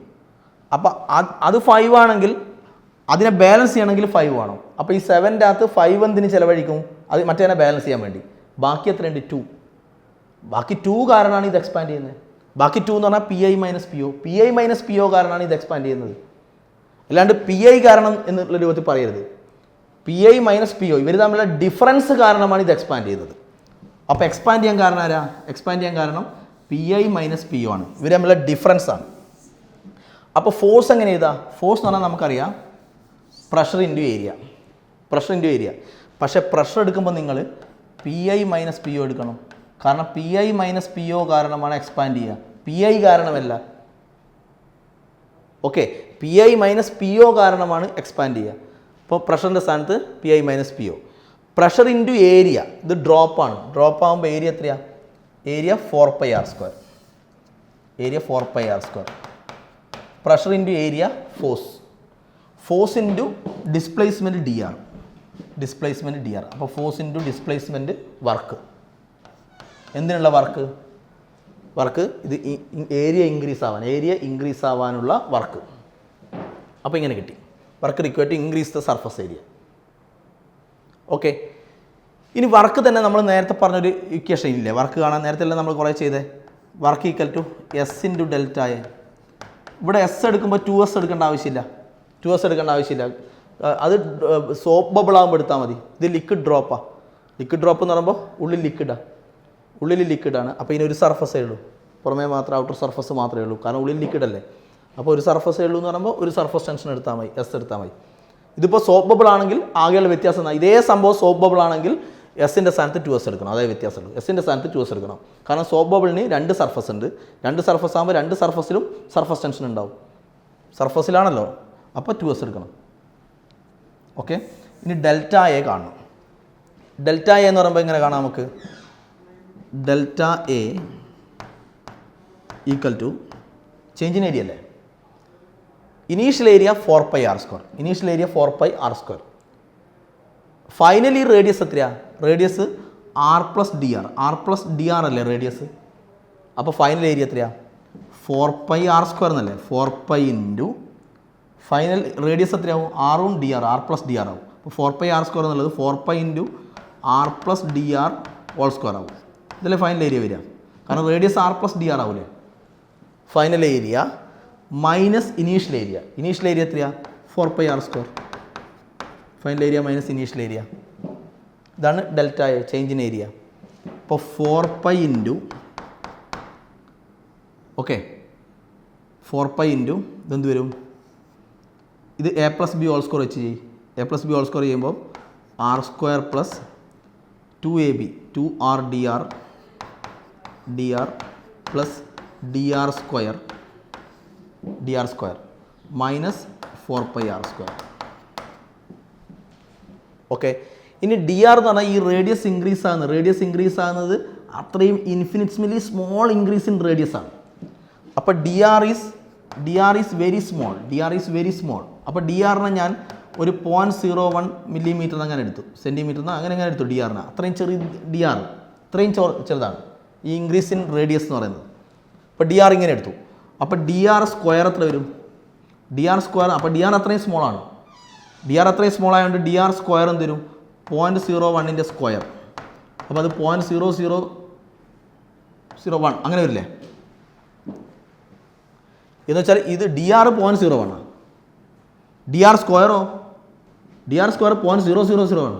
അപ്പോൾ അത് 5 ആണെങ്കിൽ അതിനെ ബാലൻസ് ചെയ്യണമെങ്കിൽ 5 വേണം. അപ്പോൾ ഈ 7ൻ്റെ അകത്ത് 5 എന്തിന് ചിലവഴിക്കും? അത് മറ്റേനെ ബാലൻസ് ചെയ്യാൻ വേണ്ടി. ബാക്കി എത്രയുണ്ട്? 2. ബാക്കി 2 കാരണമാണ് ഇത് എക്സ്പാൻഡ് ചെയ്യുന്നത്. ബാക്കി 2 എന്ന് പറഞ്ഞാൽ P I minus P O. P I minus P O കാരണമാണ് ഇത് എക്സ്പാൻഡ് ചെയ്യുന്നത്, അല്ലാണ്ട് പി ഐ കാരണം എന്നുള്ള രൂപത്തിൽ പറയരുത്. P I minus P O ഇവർ തമ്മിലുള്ള ഡിഫറൻസ് കാരണമാണ് ഇത് എക്സ്പാൻഡ് ചെയ്യുന്നത്. അപ്പോൾ എക്സ്പാൻഡ് ചെയ്യാൻ കാരണം ആരാ? എക്സ്പാൻഡ് ചെയ്യാൻ കാരണം P I minus P O ആണ്. ഇവർ തമ്മിലുള്ള ഡിഫറൻസ് ആണ്. അപ്പോൾ ഫോഴ്സ് എങ്ങനെ എഴുതാ? ഫോഴ്സ് എന്ന് പറഞ്ഞാൽ നമുക്കറിയാം pressure into area, pressure into area. പക്ഷേ പ്രഷർ എടുക്കുമ്പോൾ നിങ്ങൾ P I minus P O എടുക്കണം. കാരണം P I minus P O കാരണമാണ് എക്സ്പാൻഡ് ചെയ്യുക, പി ഐ കാരണമല്ല. Okay, P I minus P O കാരണമാണ് എക്സ്പാൻഡ് ചെയ്യുക. അപ്പോൾ പ്രഷറിൻ്റെ സ്ഥാനത്ത് P I minus P O. Pressure into area, ഇത് ഡ്രോപ്പാണ്. ഡ്രോപ്പ് ആകുമ്പോൾ ഏരിയ എത്രയാണ്? Area 4πr². Area 4πr². Pressure into area force, force into displacement D R, displacement D R. അപ്പോൾ ഫോഴ്സ് ഇൻറ്റു ഡിസ്പ്ലേസ്മെൻറ്റ് വർക്ക്. എന്തിനുള്ള വർക്ക്? ഇത് area increase ആവാനുള്ള work. അപ്പോൾ ഇങ്ങനെ കിട്ടി, work required to increase the surface area. Okay, ഇനി work തന്നെ നമ്മൾ നേരത്തെ പറഞ്ഞൊരു ഇക്വേഷൻ ഇല്ലേ? വർക്ക് കാണാൻ നേരത്തെ അല്ലേ നമ്മൾ കുറേ ചെയ്തേ? Work equal to S into delta A. ഇവിടെ എസ് എടുക്കുമ്പോൾ 2s എടുക്കേണ്ട ആവശ്യമില്ല, 2s എടുക്കേണ്ട ആവശ്യമില്ല. അത് സോപ്പ് ബബിൾ ആകുമ്പോൾ എടുത്താൽ മതി. ഇത് ലിക്വിഡ് ഡ്രോപ്പാണ്. ലിക്വിഡ് ഡ്രോപ്പ് എന്ന് പറയുമ്പോൾ ഉള്ളിൽ ലിക്വിഡാണ്. അപ്പോൾ ഇതിനൊരു സർഫസേ ഉള്ളൂ, പുറമേ മാത്രം ഔട്ടർ സർഫസ് മാത്രമേ ഉള്ളൂ, കാരണം ഉള്ളിൽ ലിക്വിഡ് അല്ലേ. അപ്പോൾ ഒരു സർഫസേ ഉള്ളൂ എന്ന് പറയുമ്പോൾ ഒരു സർഫസ് ടെൻഷൻ എടുത്താൽ മതി, എസ് എടുത്താൽ മതി. ഇതിപ്പോൾ സോപ്പ് ബബിൾ ആണെങ്കിൽ ആകെയുള്ള വ്യത്യാസം ഇതേ സംഭവം സോപ്പ് ബബിൾ ആണെങ്കിൽ എസിൻ്റെ സ്ഥാനത്ത് 2s എടുക്കണം, അതേ വ്യത്യാസമുള്ളൂ. എസിൻ്റെ സ്ഥാനത്ത് 2s എടുക്കണം. കാരണം സോപ്പ് ബബിളിന് 2 സർഫസ് ഉണ്ട്. 2 സർഫസ് ആകുമ്പോൾ 2 സർഫസിലും സർഫസ് ടെൻഷൻ ഉണ്ടാവും. സർഫസിലാണല്ലോ, അപ്പോൾ 2s എടുക്കണം. ഓക്കെ, ഇനി ഡെൽറ്റ എ കാണണം. ഡെൽറ്റ എ എന്ന് പറയുമ്പോൾ എങ്ങനെ കാണാം നമുക്ക്? Delta A equal to change in area അല്ലേ? Initial area 4πr². Initial area 4πr². Finally radius എത്രയാണ്? റേഡിയസ് r+dr അല്ലേ റേഡിയസ്. അപ്പോൾ ഫൈനൽ ഏരിയ എത്രയാണ്? 4πr² എന്നല്ലേ? 4π ഇൻറ്റു ഫൈനൽ റേഡിയസ് എത്രയാവും? r+dr ആവും. അപ്പോൾ 4πr² എന്നുള്ളത് 4π ഇൻറ്റു r+dr² ആവും. ഇതല്ലേ ഫൈനൽ ഏരിയ വരിക, കാരണം റേഡിയസ് r+dr ആവില്ലേ. Final area minus initial area. Initial area എത്രയാണ്? 4πr². Final area minus initial area. ഇതാണ് delta A, change in area. അപ്പോൾ 4π ഇൻറ്റു 4π ഇൻറ്റു ഇതെന്ത് വരും? ഇത് a+b² വെച്ച് ചെയ്യും. a+b² ചെയ്യുമ്പോൾ r² + 2ab 2r dr plus dr² minus 4πr². Okay. ഇനി ഡി ആർ എന്ന് പറഞ്ഞാൽ ഈ റേഡിയസ് ഇൻക്രീസ് ആകുന്നത് അത്രയും infinitesimally small increase in radius ആണ്. അപ്പോൾ D R is very small. അപ്പോൾ ഡി ആറിനെ ഞാൻ ഒരു 0.01 മില്ലിമീറ്റർ അങ്ങനെ എടുത്തു, സെൻറ്റിമീറ്റർ അങ്ങനെ എടുത്തു. ഡി ആറിന് അത്രയും ചെറിയ ഡി ആർ ഇത്രയും ചെറുതാണ് ഈ ഇൻക്രീസ് ഇൻ റേഡിയസ് എന്ന് പറയുന്നത്. അപ്പോൾ ഡി ആർ ഇങ്ങനെ എടുത്തു. അപ്പോൾ ഡി ആർ സ്ക്വയർ എത്ര വരും? അപ്പോൾ ഡി ആർ അത്രയും സ്മോൾ ആണ്. ഡി ആർ അത്രയും സ്മോൾ ആയതുകൊണ്ട് ഡി ആർ സ്ക്വയർ എന്ത് വരും? 0.01 സ്ക്വയർ. അപ്പോൾ അത് 0.0001 അങ്ങനെ വരില്ലേ? എന്ന് വെച്ചാൽ ഇത് ഡി ആർ 0.01 ആണ്. ഡി ആർ സ്ക്വയറോ? ഡി ആർ സ്ക്വയർ 0.000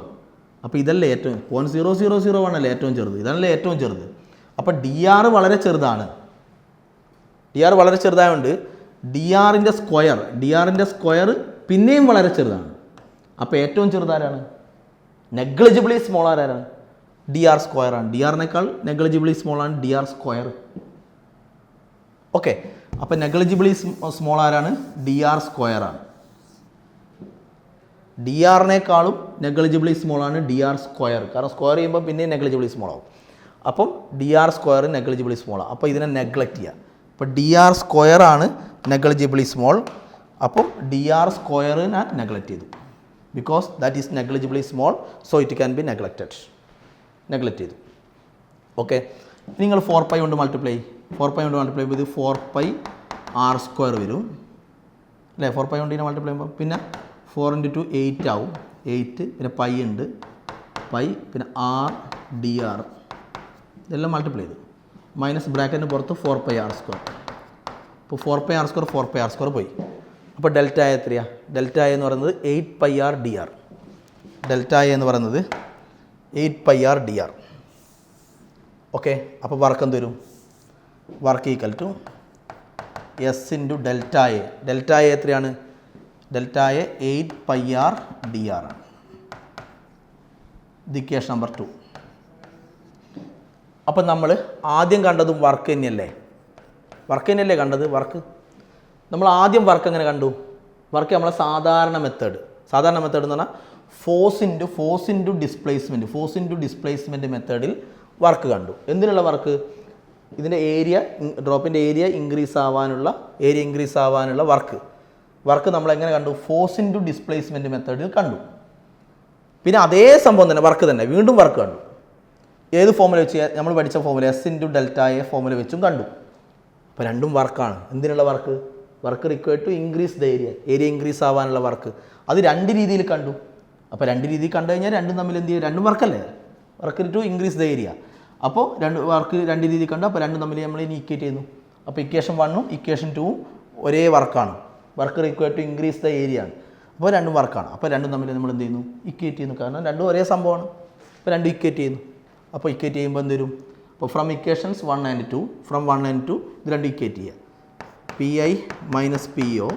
അപ്പോൾ ഇതല്ലേ ഏറ്റവും 0.001 അല്ലേ ഏറ്റവും ചെറുത്? ഇതല്ലേ ഏറ്റവും ചെറുത്. അപ്പോൾ ഡി ആർ വളരെ ചെറുതാണ്. ഡി ആർ വളരെ ചെറുതായതുകൊണ്ട് ഡി ആറിൻ്റെ സ്ക്വയർ പിന്നെയും വളരെ ചെറുതാണ്. അപ്പോൾ ഏറ്റവും ചെറുതാരാണ്? നെഗ്ലിജിബിളി സ്മോൾ ആരാണ്? ഡി ആർ സ്ക്വയർ ആണ്. ഡി ആറിനേക്കാൾ നെഗ്ലിജിബിളി സ്മോൾ ആണ് ഡി ആർ സ്ക്വയർ. ഓക്കെ. അപ്പോൾ നെഗ്ലിജിബിളി സ്മോൾ ആരാണ്? ഡി ആർ സ്ക്വയർ ആണ്. ഡി ആറിനേക്കാളും നെഗ്ലിജിബിളി സ്മോൾ ആണ് ഡി ആർ സ്ക്വയർ. കാരണം സ്ക്വയർ ചെയ്യുമ്പോൾ പിന്നെ നെഗ്ലിജിബിളി സ്മോൾ ആവും. അപ്പം D R square negligibly small ആണ്. അപ്പോൾ ഇതിനെ നെഗ്ലക്റ്റ് ചെയ്യുക. അപ്പോൾ ഡി ആർ സ്ക്വയർ ആണ് നെഗ്ലിജിബിളി സ്മോൾ. അപ്പം ഡി ആർ സ്ക്വയറിനെ നെഗ്ലക്റ്റ് ചെയ്തു. Because that is negligibly small, so it can be neglected. Neglect ചെയ്തു. ഓക്കെ. നിങ്ങൾ 4π കൊണ്ട് മൾട്ടിപ്ലൈ ചെയ്ത് 4π r സ്ക്വയർ വരും അല്ലേ? 4π കൊണ്ട് ഇതിനെ മൾട്ടിപ്ലൈ ചെയ്യുമ്പോൾ പിന്നെ 4 × 2 8 ആവും. 8 പിന്നെ പൈ ഉണ്ട്, പിന്നെ r dr ഇതെല്ലാം മൾട്ടിപ്ലൈ ചെയ്തു. മൈനസ് ബ്രാക്കറ്റിന് പുറത്ത് 4π r സ്ക്വയർ. അപ്പോൾ 4π r സ്ക്വയർ പോയി. അപ്പോൾ ഡെൽറ്റ ഐ എത്രയാണ്? ഡെൽറ്റ ഐ എന്ന് പറയുന്നത് 8π r dr. ഡെൽറ്റ ഐ എന്ന് പറയുന്നത് 8π r dr. ഓക്കെ. അപ്പോൾ വർക്ക് എന്ത് വരും? Work equal to S into delta A. Delta A എത്രയാണ്? ഡെൽറ്റ എ 8π r dr ആണ്. ഇത് ഇക്വേഷൻ നമ്പർ 2. അപ്പം നമ്മൾ ആദ്യം കണ്ടതും വർക്ക് തന്നെയല്ലേ കണ്ടത്? നമ്മൾ ആദ്യം വർക്ക് എങ്ങനെ കണ്ടു? വർക്ക് നമ്മളെ സാധാരണ മെത്തേഡ് എന്ന് പറഞ്ഞാൽ ഫോഴ്സ് ഇൻറ്റു ഡിസ്പ്ലേസ്മെൻറ്റ് മെത്തേഡിൽ വർക്ക് കണ്ടു. എന്തിനുള്ള വർക്ക്? ഇതിൻ്റെ ഡ്രോപ്പിൻ്റെ ഏരിയ ഇൻക്രീസ് ആവാനുള്ള വർക്ക് നമ്മൾ എങ്ങനെ കണ്ടു? ഫോഴ്സ് ഇൻറ്റു ഡിസ്പ്ലേസ്മെൻറ്റ് മെത്തേഡിൽ കണ്ടു. പിന്നെ അതേ സംഭവം തന്നെ വർക്ക് തന്നെ വീണ്ടും വർക്ക് കണ്ടു. ഏത് ഫോമുല വെച്ച്? നമ്മൾ പഠിച്ച formula S into delta A formula വെച്ചും കണ്ടു. അപ്പോൾ രണ്ടും വർക്കാണ്. എന്തിനുള്ള work? Work required to increase the area increase ആവാനുള്ള വർക്ക്. അത് രണ്ട് രീതിയിൽ കണ്ടു. അപ്പോൾ രണ്ട് രീതിയിൽ കണ്ടു കഴിഞ്ഞാൽ രണ്ടും തമ്മിൽ എന്ത് ചെയ്യും? രണ്ടും വർക്കല്ലേ? Work to increase the area. അപ്പോൾ രണ്ട് രീതിയിൽ കണ്ടു. അപ്പോൾ രണ്ടും തമ്മിൽ നമ്മൾ ഇനി ഇക്വേറ്റ് ചെയ്യുന്നു. അപ്പോൾ ഇക്വേഷൻ 1ഉം ഇക്വേഷൻ 2ഉം ഒരേ വർക്കാണ്. Work required to increase the area ആണ്. അപ്പോൾ രണ്ടും വർക്കാണ്. അപ്പോൾ രണ്ടും തമ്മിൽ നമ്മൾ എന്ത് ചെയ്യുന്നു? ഇക്വേറ്റ് ചെയ്യുന്നു. കാരണം രണ്ടും ഒരേ സംഭവമാണ്. അപ്പോൾ രണ്ടും ഇക്വേറ്റ് ചെയ്യുന്നു. അപ്പോൾ ഇക്വേറ്റ് ചെയ്യുമ്പോൾ എന്ത് വരും? അപ്പോൾ ഫ്രം ഇക്വേഷൻസ് 1 and 2 ഇത് രണ്ടും ഇക്വേറ്റ് ചെയ്യുക. P I minus P O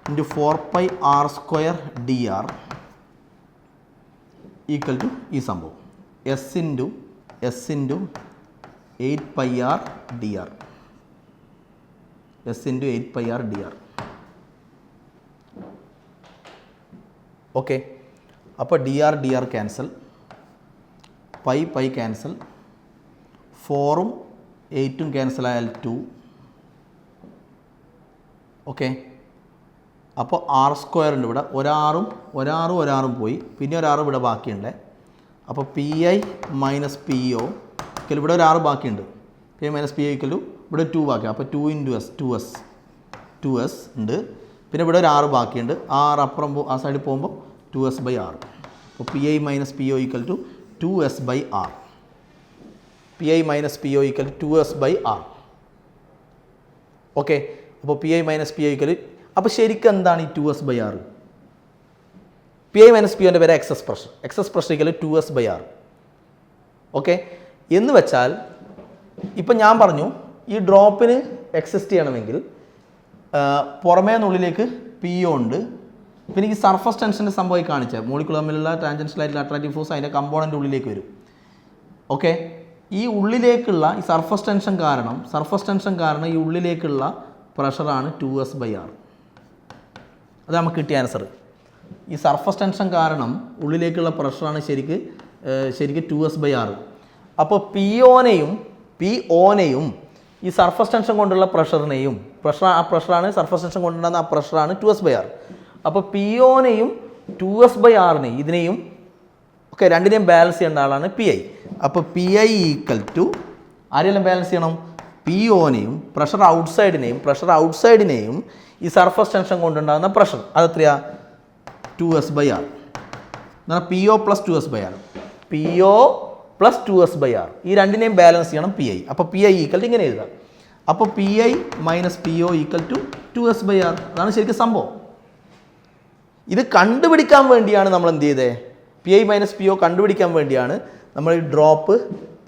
into 4π r square D R equal to ഈ സംഭവം S into 8π r dr. S into 8π r dr. Okay. അപ്പോൾ dr ക്യാൻസൽ, പൈ ക്യാൻസൽ, 4ഉം 8ഉം ക്യാൻസൽ ആയാൽ 2. ഓക്കെ. അപ്പോൾ r സ്ക്വയർ ഉണ്ട് ഇവിടെ. ഒരാറും പോയി. പിന്നെ ഒരാറ് ഇവിടെ ബാക്കിയുണ്ട്. അപ്പോൾ P I minus P O ഇവിടെ ഒരു 6 ബാക്കിയുണ്ട്. P I minus P O equal ഇവിടെ 2 ബാക്കി. അപ്പോൾ 2 × ടു എസ് ഉണ്ട്. പിന്നെ ഇവിടെ ഒരു 6 ബാക്കിയുണ്ട്. അപ്പുറം ആ സൈഡിൽ പോകുമ്പോൾ 2s/r. അപ്പോൾ P I minus P O equal to 2s/r. P I minus P O equal to 2s/r. Okay. അപ്പോൾ P I minus P O equal, അപ്പോൾ ശരിക്കും എന്താണ് ഈ 2s/r? P I minus P ഒൻ്റെ പേര് excess pressure equal 2s/r. Okay. എന്ന് വെച്ചാൽ ഇപ്പം ഞാൻ പറഞ്ഞു ഈ ഡ്രോപ്പിന് എക്സിസ്റ്റ് ചെയ്യണമെങ്കിൽ പുറമേ നിന്നുള്ളിലേക്ക് പി ഒ ഉണ്ട്. പിന്നെ ഈ സർഫസ് ടെൻഷൻ്റെ സംഭവം കാണിച്ചാൽ മോളിക്കുലർ തമ്മിലുള്ള ടാൻജൻഷ്യലായിട്ടുള്ള അട്രാക്റ്റീവ് ഫോഴ്സ് അതിൻ്റെ കമ്പോണൻ്റ് ഉള്ളിലേക്ക് വരും. ഓക്കെ. ഈ ഉള്ളിലേക്കുള്ള ഈ സർഫസ് ടെൻഷൻ കാരണം ഈ ഉള്ളിലേക്കുള്ള പ്രഷറാണ് 2s/r. അത് നമുക്ക് കിട്ടിയ ആൻസർ. ഈ സർഫസ് ടെൻഷൻ കാരണം ഉള്ളിലേക്കുള്ള പ്രഷറാണ് ശരിക്ക് 2s/r. അപ്പോൾ പി ഒനെയും ഈ സർഫസ് ടെൻഷൻ കൊണ്ടുള്ള പ്രഷറിനെയും ആ പ്രഷറാണ് സർഫസ് ടെൻഷൻ കൊണ്ടുണ്ടാകുന്ന ആ പ്രഷറാണ് 2s/r. അപ്പോൾ പി ഒനെയും 2s/rനെയും ഇതിനെയും ഒക്കെ രണ്ടിനെയും ബാലൻസ് ചെയ്യേണ്ട ആളാണ് പി ഐ. അപ്പോൾ പി ഐ ഈക്വൽ ടു ആരെല്ലാം ബാലൻസ് ചെയ്യണം? പി ഒനെയും പ്രഷർ ഔട്ട്സൈഡിനെയും ഈ സർഫസ് ടെൻഷൻ കൊണ്ടുണ്ടാകുന്ന പ്രഷർ അതെത്രയാ? 2s/r. എന്നാൽ പി ഒ പ്ലസ് 2s/r ഈ രണ്ടിനെയും ബാലൻസ് ചെയ്യണം പി ഐ. അപ്പോൾ പി ഐ ഈക്വൽ ടു ഇങ്ങനെ എഴുതാം. അപ്പോൾ P I minus P O equal to 2s/r. അതാണ് ശരിക്കും സംഭവം. ഇത് കണ്ടുപിടിക്കാൻ വേണ്ടിയാണ് നമ്മൾ എന്ത് ചെയ്തത്? P I minus P O കണ്ടുപിടിക്കാൻ വേണ്ടിയാണ് നമ്മൾ ഈ ഡ്രോപ്പ്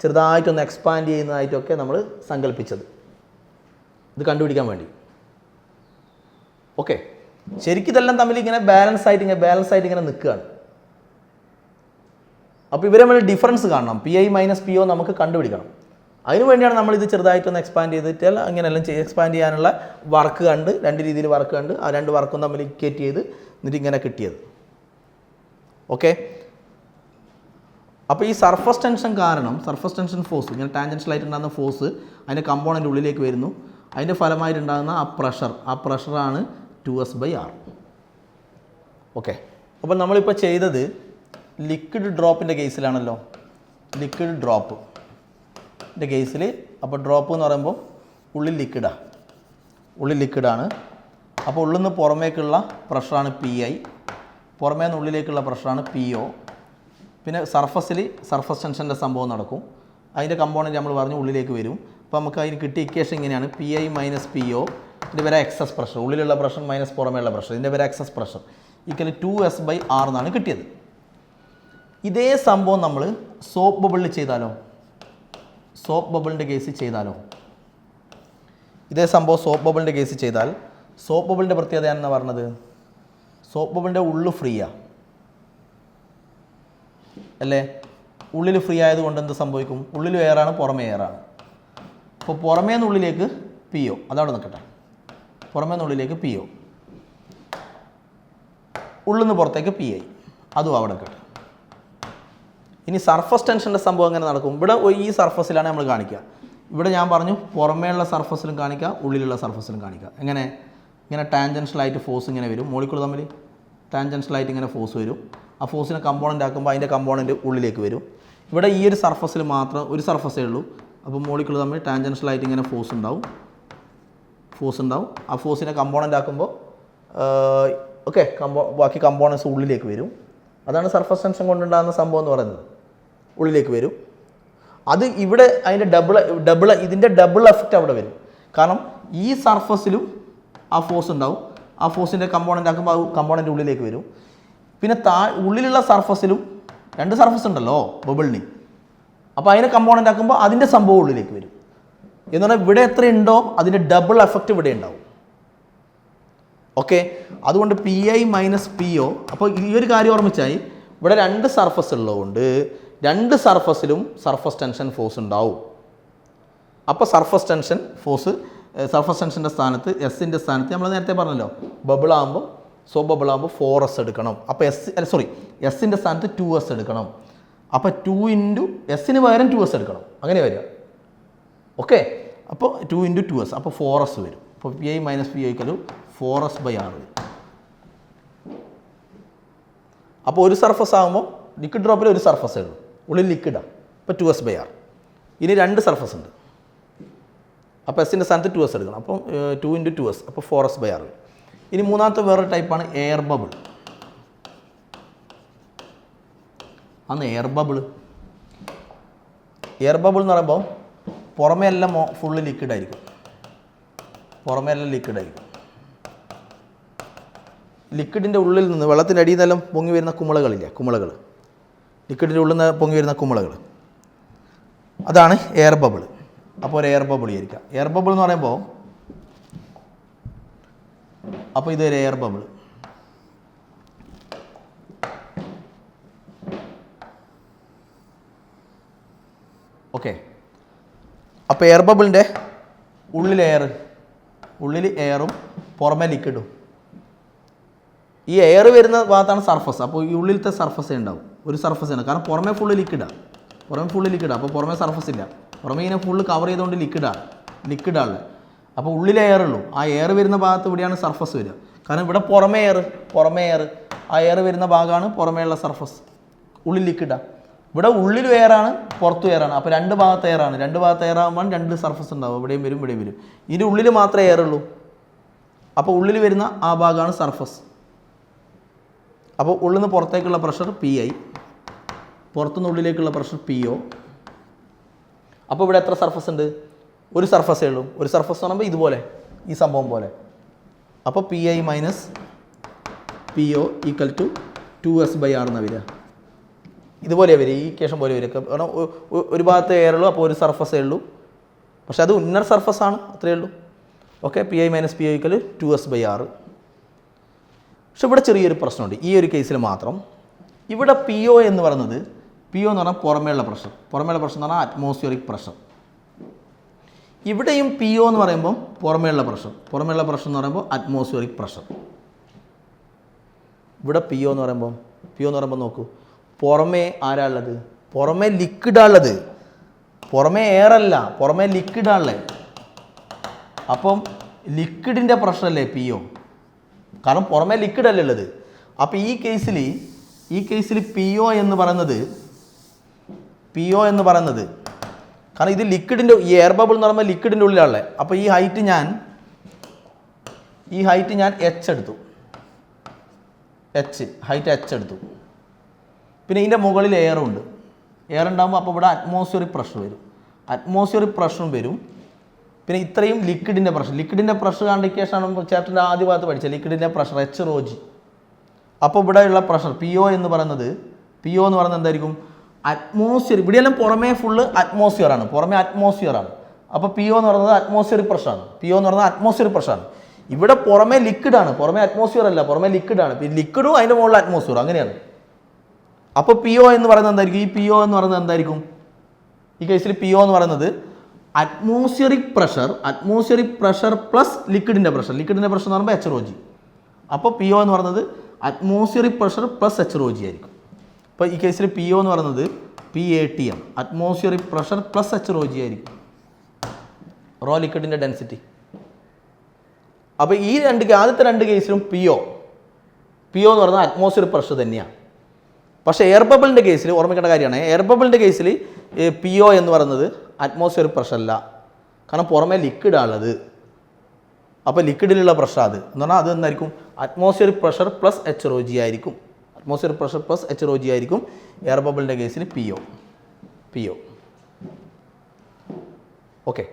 ചെറുതായിട്ടൊന്ന് എക്സ്പാൻഡ് ചെയ്യുന്നതായിട്ടൊക്കെ നമ്മൾ സങ്കല്പിച്ചത്. ഇത് കണ്ടുപിടിക്കാൻ വേണ്ടി. ഓക്കെ, ശരിക്കും ഇതെല്ലാം തമ്മിൽ ഇങ്ങനെ ബാലൻസ് ആയിട്ട് ഇങ്ങനെ നിൽക്കുകയാണ്. അപ്പോൾ ഇവരെ നമ്മൾ ഡിഫറൻസ് കാണണം. P I minus P O നമുക്ക് കണ്ടുപിടിക്കണം. അതിനു വേണ്ടിയാണ് നമ്മളിത് ചെറുതായിട്ടൊന്ന് എക്സ്പാൻഡ് ചെയ്തിട്ട് അങ്ങനെയെല്ലാം എക്സ്പാൻഡ് ചെയ്യാനുള്ള വർക്ക് കണ്ട്, രണ്ട് രീതിയിൽ വർക്ക് കണ്ട് ആ രണ്ട് വർക്കും തമ്മിൽ ഇക്വേറ്റ് ചെയ്ത് എന്നിട്ട് ഇങ്ങനെ കിട്ടിയത്. ഓക്കെ, അപ്പോൾ ഈ സർഫസ് ടെൻഷൻ കാരണം സർഫസ് ടെൻഷൻ ഫോഴ്സ് ഇങ്ങനെ ടാൻജൻഷ്യലായിട്ട് ഉണ്ടാകുന്ന ഫോഴ്സ് അതിൻ്റെ കമ്പോണൻ്റ് ഉള്ളിലേക്ക് വരുന്നു. അതിൻ്റെ ഫലമായിട്ടുണ്ടാകുന്ന ആ പ്രഷറാണ് 2s/r. ഓക്കെ, അപ്പോൾ നമ്മളിപ്പോൾ ചെയ്തത് ലിക്വിഡ് ഡ്രോപ്പിൻ്റെ കേസിലാണല്ലോ. ലിക്വിഡ് ഡ്രോപ്പിൻ്റെ കേസിൽ അപ്പോൾ ഡ്രോപ്പ് എന്ന് പറയുമ്പോൾ ഉള്ളിൽ ലിക്വിഡാണ്. അപ്പോൾ ഉള്ളിൽ നിന്ന് പുറമേക്കുള്ള പ്രഷറാണ് പി ഐ, പുറമേ നിന്ന് ഉള്ളിലേക്കുള്ള പ്രഷറാണ് പി ഒ. പിന്നെ സർഫസ് ടെൻഷൻ്റെ സംഭവം നടക്കും. അതിൻ്റെ കമ്പോണൻറ്റ് നമ്മൾ പറഞ്ഞു ഉള്ളിലേക്ക് വരും. അപ്പോൾ നമുക്ക് അതിന് കിട്ടിയ ഇക്വേഷൻ ഇങ്ങനെയാണ്: P I minus P O, ഇതിൻ്റെ പേര് എക്സസ് പ്രഷർ, ഉള്ളിലുള്ള പ്രഷർ മൈനസ് പുറമേയുള്ള പ്രഷർ, ഇതിൻ്റെ പേര് എക്സസ് പ്രഷർ ഈക്വൽ 2s/r എന്നാണ് കിട്ടിയത്. ഇതേ സംഭവം നമ്മൾ സോപ്പ് ബബിളിൽ ചെയ്താലോ? സോപ്പ് ബബിളിൻ്റെ കേസിൽ ചെയ്താൽ സോപ്പ് ബബിളിൻ്റെ പ്രത്യേകത എന്നാ പറഞ്ഞത്? സോപ്പ് ബബിളിൻ്റെ ഉള്ളു ഫ്രീയാണ് അല്ലേ? ഉള്ളിൽ ഫ്രീ ആയതുകൊണ്ട് എന്ത് സംഭവിക്കും? ഉള്ളിൽ എയറാണ്, പുറമേ എയറാണ്. അപ്പോൾ പുറമേ നിന്നുള്ളിലേക്ക് പി ഒ, അതവിടെ നിൽക്കട്ടെ. പുറമേ നിന്നുള്ളിലേക്ക് പി ഒ, ഉള്ളിൽ നിന്ന് പുറത്തേക്ക് പി ഐ, അതും അവിടെ നിൽക്കട്ടെ. ഇനി സർഫസ് ടെൻഷൻ്റെ സംഭവം എങ്ങനെ നടക്കും? ഇവിടെ ഈ സർഫസിലാണ് നമ്മൾ കാണിക്കുക. ഇവിടെ ഞാൻ പറഞ്ഞു പുറമേയുള്ള സർഫസിലും കാണിക്കുക, ഉള്ളിലുള്ള സർഫസിലും കാണിക്കുക. ഇങ്ങനെ ടാൻജൻഷ്യലായിട്ട് ഫോഴ്സ് ഇങ്ങനെ വരും, മോളിക്കൂൾ തമ്മിൽ ടാൻജൻഷ്യലായിട്ട് ഇങ്ങനെ ഫോഴ്സ് വരും. ആ ഫോഴ്സിനെ കമ്പോണൻ്റ് ആക്കുമ്പോൾ അതിൻ്റെ കമ്പോണൻ്റ് ഉള്ളിലേക്ക് വരും. ഇവിടെ ഈ ഒരു സർഫസിൽ മാത്രം ഒരു സർഫസേ ഉള്ളൂ. അപ്പോൾ മോളിക്കൂൾ തമ്മിൽ ടാൻജൻഷ്യലായിട്ട് ഇങ്ങനെ ഫോഴ്സ് ഉണ്ടാവും. ആ ഫോഴ്സിനെ കമ്പോണൻ്റ് ആക്കുമ്പോൾ ബാക്കി കമ്പോണൻസ് ഉള്ളിലേക്ക് വരും. അതാണ് സർഫസ് ടെൻഷൻ കൊണ്ടുണ്ടാകുന്ന സംഭവം എന്ന് പറയുന്നത്. ഉള്ളിലേക്ക് വരും. അത് ഇവിടെ അതിൻ്റെ ഇതിൻ്റെ ഡബിൾ എഫക്റ്റ് അവിടെ വരും. കാരണം ഈ സർഫസിലും ആ ഫോഴ്സ് ഉണ്ടാവും. ആ ഫോഴ്സിൻ്റെ കമ്പോണൻ്റ് ആക്കുമ്പോൾ ആ കമ്പോണൻ്റ് ഉള്ളിലേക്ക് വരും. പിന്നെ ഉള്ളിലുള്ള സർഫസിലും രണ്ട് സർഫസ് ഉണ്ടല്ലോ ബബിളിന്. അപ്പോൾ അതിനെ കമ്പോണൻ്റ് ആക്കുമ്പോൾ അതിൻ്റെ സംഭവം ഉള്ളിലേക്ക് വരും. എന്ന് പറഞ്ഞാൽ ഇവിടെ എത്രയുണ്ടോ അതിൻ്റെ ഡബിൾ എഫക്റ്റ് ഇവിടെ ഉണ്ടാവും. ഓക്കെ, അതുകൊണ്ട് P I minus P O. അപ്പോൾ ഈ ഒരു കാര്യം ഓർമ്മിച്ചായി, ഇവിടെ രണ്ട് സർഫസ് ഉള്ളതുകൊണ്ട് രണ്ട് സർഫസിലും സർഫസ് ടെൻഷൻ ഫോഴ്സ് ഉണ്ടാവും. അപ്പോൾ സർഫസ് ടെൻഷൻ്റെ സ്ഥാനത്ത് എസിൻ്റെ സ്ഥാനത്ത് നമ്മൾ നേരത്തെ പറഞ്ഞല്ലോ ബബിളാകുമ്പോൾ ബബിളാകുമ്പോൾ 4s എടുക്കണം. അപ്പോൾ എസിൻ്റെ സ്ഥാനത്ത് 2s എടുക്കണം. അപ്പോൾ 2 ഇൻറ്റു എസിന് പകരം 2s എടുക്കണം, അങ്ങനെ വരിക. ഓക്കെ, അപ്പോൾ 2 ഇൻറ്റു 2s, അപ്പോൾ 4s വരും. അപ്പോൾ പി ഐ മൈനസ് പി ഐക്കലും 4s/r വരും. അപ്പോൾ ഒരു സർഫസ് ആകുമ്പോൾ ലിക്വിഡ് ഡ്രോപ്പിൽ ഒരു സർഫസേ ഉള്ളൂ, ഉള്ളിൽ ലിക്വിഡാണ്. അപ്പോൾ 2s/r. ഇനി രണ്ട് സർഫസ് ഉണ്ട്. അപ്പോൾ എസിൻ്റെ സ്ഥാനത്ത് 2s എടുക്കണം. അപ്പോൾ 2 ഇൻറ്റു 2s, അപ്പോൾ 4s/r വരും. ഇനി മൂന്നാമത്തെ വേറൊരു ടൈപ്പാണ് എയർ ബബിൾ. എയർ ബബിൾ എന്ന് പറയുമ്പോൾ പുറമേ എല്ലാം ഫുള്ള് ലിക്വിഡായിരിക്കും. ലിക്വിഡിൻ്റെ ഉള്ളിൽ നിന്ന് വെള്ളത്തിൻ്റെ അടിയിൽ നിന്നെല്ലാം പൊങ്ങി വരുന്ന കുമിളകൾ, ലിക്വിഡിൻ്റെ ഉള്ളിൽ നിന്ന് പൊങ്ങി വരുന്ന കുമിളകൾ, അതാണ് എയർ ബബിൾ. അപ്പോൾ ഒരു എയർ ബബിൾ ആയിരിക്കാം. എയർ ബബിൾ എന്ന് പറയുമ്പോൾ അപ്പോൾ ഇതൊരു എയർ ബബിൾ. ഓക്കെ, അപ്പോൾ എയർ ബബിളിൻ്റെ ഉള്ളിൽ എയറും പുറമേ ലിക്വിഡും. ഈ എയർ വരുന്ന ഭാഗത്താണ് സർഫസ്. അപ്പോൾ ഈ ഉള്ളിലത്തെ സർഫസേ ഉണ്ടാവും, ഒരു സർഫസ് ഉണ്ട്. കാരണം പുറമേ ഫുള്ള് ലിക്വിഡാണ്, അപ്പോൾ പുറമേ സർഫസ് ഇല്ല. പുറമേ ഇങ്ങനെ ഫുള്ള് കവർ ചെയ്തുകൊണ്ട് ലിക്വിഡാണ്. അപ്പോൾ ഉള്ളിലെ എയർ ഉള്ളൂ. ആ എയർ വരുന്ന ഭാഗത്ത് ഇവിടെയാണ് സർഫസ് വരിക. കാരണം ഇവിടെ പുറമേ എയർ ആ എയർ വരുന്ന ഭാഗമാണ് പുറമേയുള്ള സർഫസ്, ഉള്ളിൽ ലിക്വിഡാണ്. ഇവിടെ ഉള്ളിൽ എയറാണ്, പുറത്തും എയറാണ്. അപ്പോൾ രണ്ട് ഭാഗത്ത് എയറാണ്. രണ്ട് ഭാഗത്ത് എയറാകുമ്പോൾ രണ്ട് സർഫസ് ഉണ്ടാവും, ഇവിടെയും വരും. ഇതിൻ്റെ ഉള്ളിൽ മാത്രമേ എയർ ഉള്ളൂ. അപ്പോൾ ഉള്ളിൽ വരുന്ന ആ ഭാഗമാണ് സർഫസ്. അപ്പോൾ ഉള്ളിൽ നിന്ന് പുറത്തേക്കുള്ള പ്രഷർ PI, പുറത്തുനിന്ന് ഉള്ളിലേക്കുള്ള പ്രഷർ PO. അപ്പോൾ ഇവിടെ എത്ര സർഫസ് ഉണ്ട്? ഒരു സർഫസേ ഉള്ളൂ. ഒരു സർഫസ് എന്ന് പറയുമ്പോൾ ഇതുപോലെ, ഈ സംഭവം പോലെ. അപ്പോൾ PI minus PO equal to 2S/R എന്ന് വരിക. ഇതുപോലെ വരിക, ഈ ഇക്വേഷൻ പോലെ വരിക. കാരണം ഒരു ഭാഗത്ത് എയർ ഉള്ളൂ, അപ്പോൾ ഒരു സർഫസേ ഉള്ളൂ. പക്ഷെ അത് ഇന്നർ സർഫസാണ്, അത്രയേ ഉള്ളൂ. Okay, PI minus PO equal 2S/R. പക്ഷെ ഇവിടെ ചെറിയൊരു പ്രശ്നമുണ്ട് ഈ ഒരു കേസിൽ മാത്രം. ഇവിടെ PO എന്ന് പറയുന്നത്, PO എന്ന് പറഞ്ഞാൽ പുറമേയുള്ള പ്രഷർ എന്ന് പറഞ്ഞാൽ അറ്റ്മോസ്ഫിയറിക് പ്രഷർ. ഇവിടെയും PO എന്ന് പറയുമ്പോൾ പുറമേയുള്ള പ്രഷർ എന്ന് പറയുമ്പോൾ അറ്റ്മോസ്ഫിയറിക് പ്രഷർ. ഇവിടെ PO എന്ന് പറയുമ്പോൾ നോക്കൂ, പുറമേ ആരാ ഉള്ളത്? പുറമേ ലിക്വിഡാണുള്ളത്, പുറമേ എയർ അല്ല, പുറമേ ലിക്വിഡാണുള്ളത്. അപ്പം ലിക്വിഡിൻ്റെ പ്രഷറല്ലേ PO, കാരണം പുറമേ ലിക്വിഡ് അല്ലേ ഉള്ളത്. അപ്പോൾ ഈ കേസിൽ PO എന്ന് പറയുന്നത് കാരണം ഇത് ലിക്വിഡിൻ്റെ, ഈ എയർ ബബിൾ എന്ന് പറയുമ്പോൾ ലിക്വിഡിൻ്റെ ഉള്ളിലാണല്ലേ. അപ്പോൾ ഈ ഹൈറ്റ് ഞാൻ H എടുത്തു, ഹൈറ്റ് H എടുത്തു. പിന്നെ ഇതിൻ്റെ മുകളിൽ എയറുണ്ട്. എയർ ഉണ്ടാകുമ്പോൾ അപ്പോൾ ഇവിടെ അറ്റ്മോസ്ഫിയറിക് പ്രഷറും വരും. പിന്നെ ഇത്രയും ലിക്വിഡിൻ്റെ പ്രഷർ കണ്ടിക്കേഷനാണ് ചാപ്റ്ററിൻ്റെ ആദ്യ ഭാഗത്ത് പഠിച്ചത്. ലിക്വിഡിൻ്റെ പ്രഷർ HρG. അപ്പോൾ ഇവിടെയുള്ള പ്രഷർ PO എന്ന് പറയുന്നത് എന്തായിരിക്കും? അറ്റ്മോസ്ഫിയർ. ഇവിടെയെല്ലാം പുറമേ ഫുള്ള് അറ്റ്മോസ്ഫിയറാണ്. അപ്പോൾ PO എന്ന് പറയുന്നത് അറ്റ്മോസ്ഫിയറിക് പ്രഷറാണ്. ഇവിടെ പുറമേ ലിക്വിഡാണ്, പുറമേ അറ്റ്മോസ്ഫിയർ അല്ല, പുറമേ ലിക്വിഡാണ്. പിന്നെ ലിക്വിഡും അതിൻ്റെ മുകളിൽ അറ്റ്മോസ്ഫിയർ, അങ്ങനെയാണ്. അപ്പോൾ PO എന്ന് പറയുന്നത് എന്തായിരിക്കും? ഈ PO എന്ന് പറയുന്നത് എന്തായിരിക്കും? ഈ കേസിൽ PO എന്ന് പറയുന്നത് അറ്റ്മോസ്ഫിയറിക് പ്രഷർ പ്ലസ് ലിക്വിഡിൻ്റെ പ്രഷർ എന്ന് പറയുമ്പോൾ HρG. അപ്പോൾ PO എന്ന് പറയുന്നത് അറ്റ്മോസ്ഫിയറിക് പ്രഷർ പ്ലസ് HρG ആയിരിക്കും. അപ്പോൾ ഈ കേസിൽ PO എന്ന് പറയുന്നത് PATM, atmospheric pressure plus HρG ആയിരിക്കും, റോ ലിക്വിഡിൻ്റെ ഡെൻസിറ്റി. അപ്പോൾ ഈ ആദ്യത്തെ രണ്ട് കേസിലും PO എന്ന് പറയുന്നത് അറ്റ്മോസ്ഫിയറിക് പ്രഷർ തന്നെയാണ്. പക്ഷേ എയർ ബബിളിൻ്റെ കേസിൽ ഓർമ്മിക്കേണ്ട കാര്യമാണ്, എയർ ബബിളിൻ്റെ കേസിൽ PO എന്ന് പറയുന്നത് അറ്റ്മോസ്ഫിയറിക് പ്രഷർ അല്ല, കാരണം പുറമേ ലിക്വിഡാണുള്ളത്. അപ്പോൾ ലിക്വിഡിലുള്ള പ്രഷർ അത് എന്ന് പറഞ്ഞാൽ അത് എന്തായിരിക്കും? അറ്റ്മോസ്ഫിയറിക് പ്രഷർ പ്ലസ് HρG ആയിരിക്കും. എയർ ബബിളിൻ്റെ കേസിൽ PO. ഓക്കെ,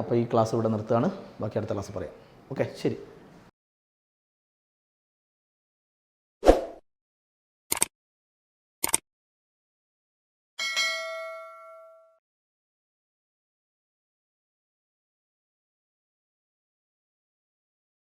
അപ്പോൾ ഈ ക്ലാസ് ഇവിടെ നിർത്തുകയാണ്. ബാക്കി അടുത്ത ക്ലാസ് പറയാം. ഓക്കെ, ശരി.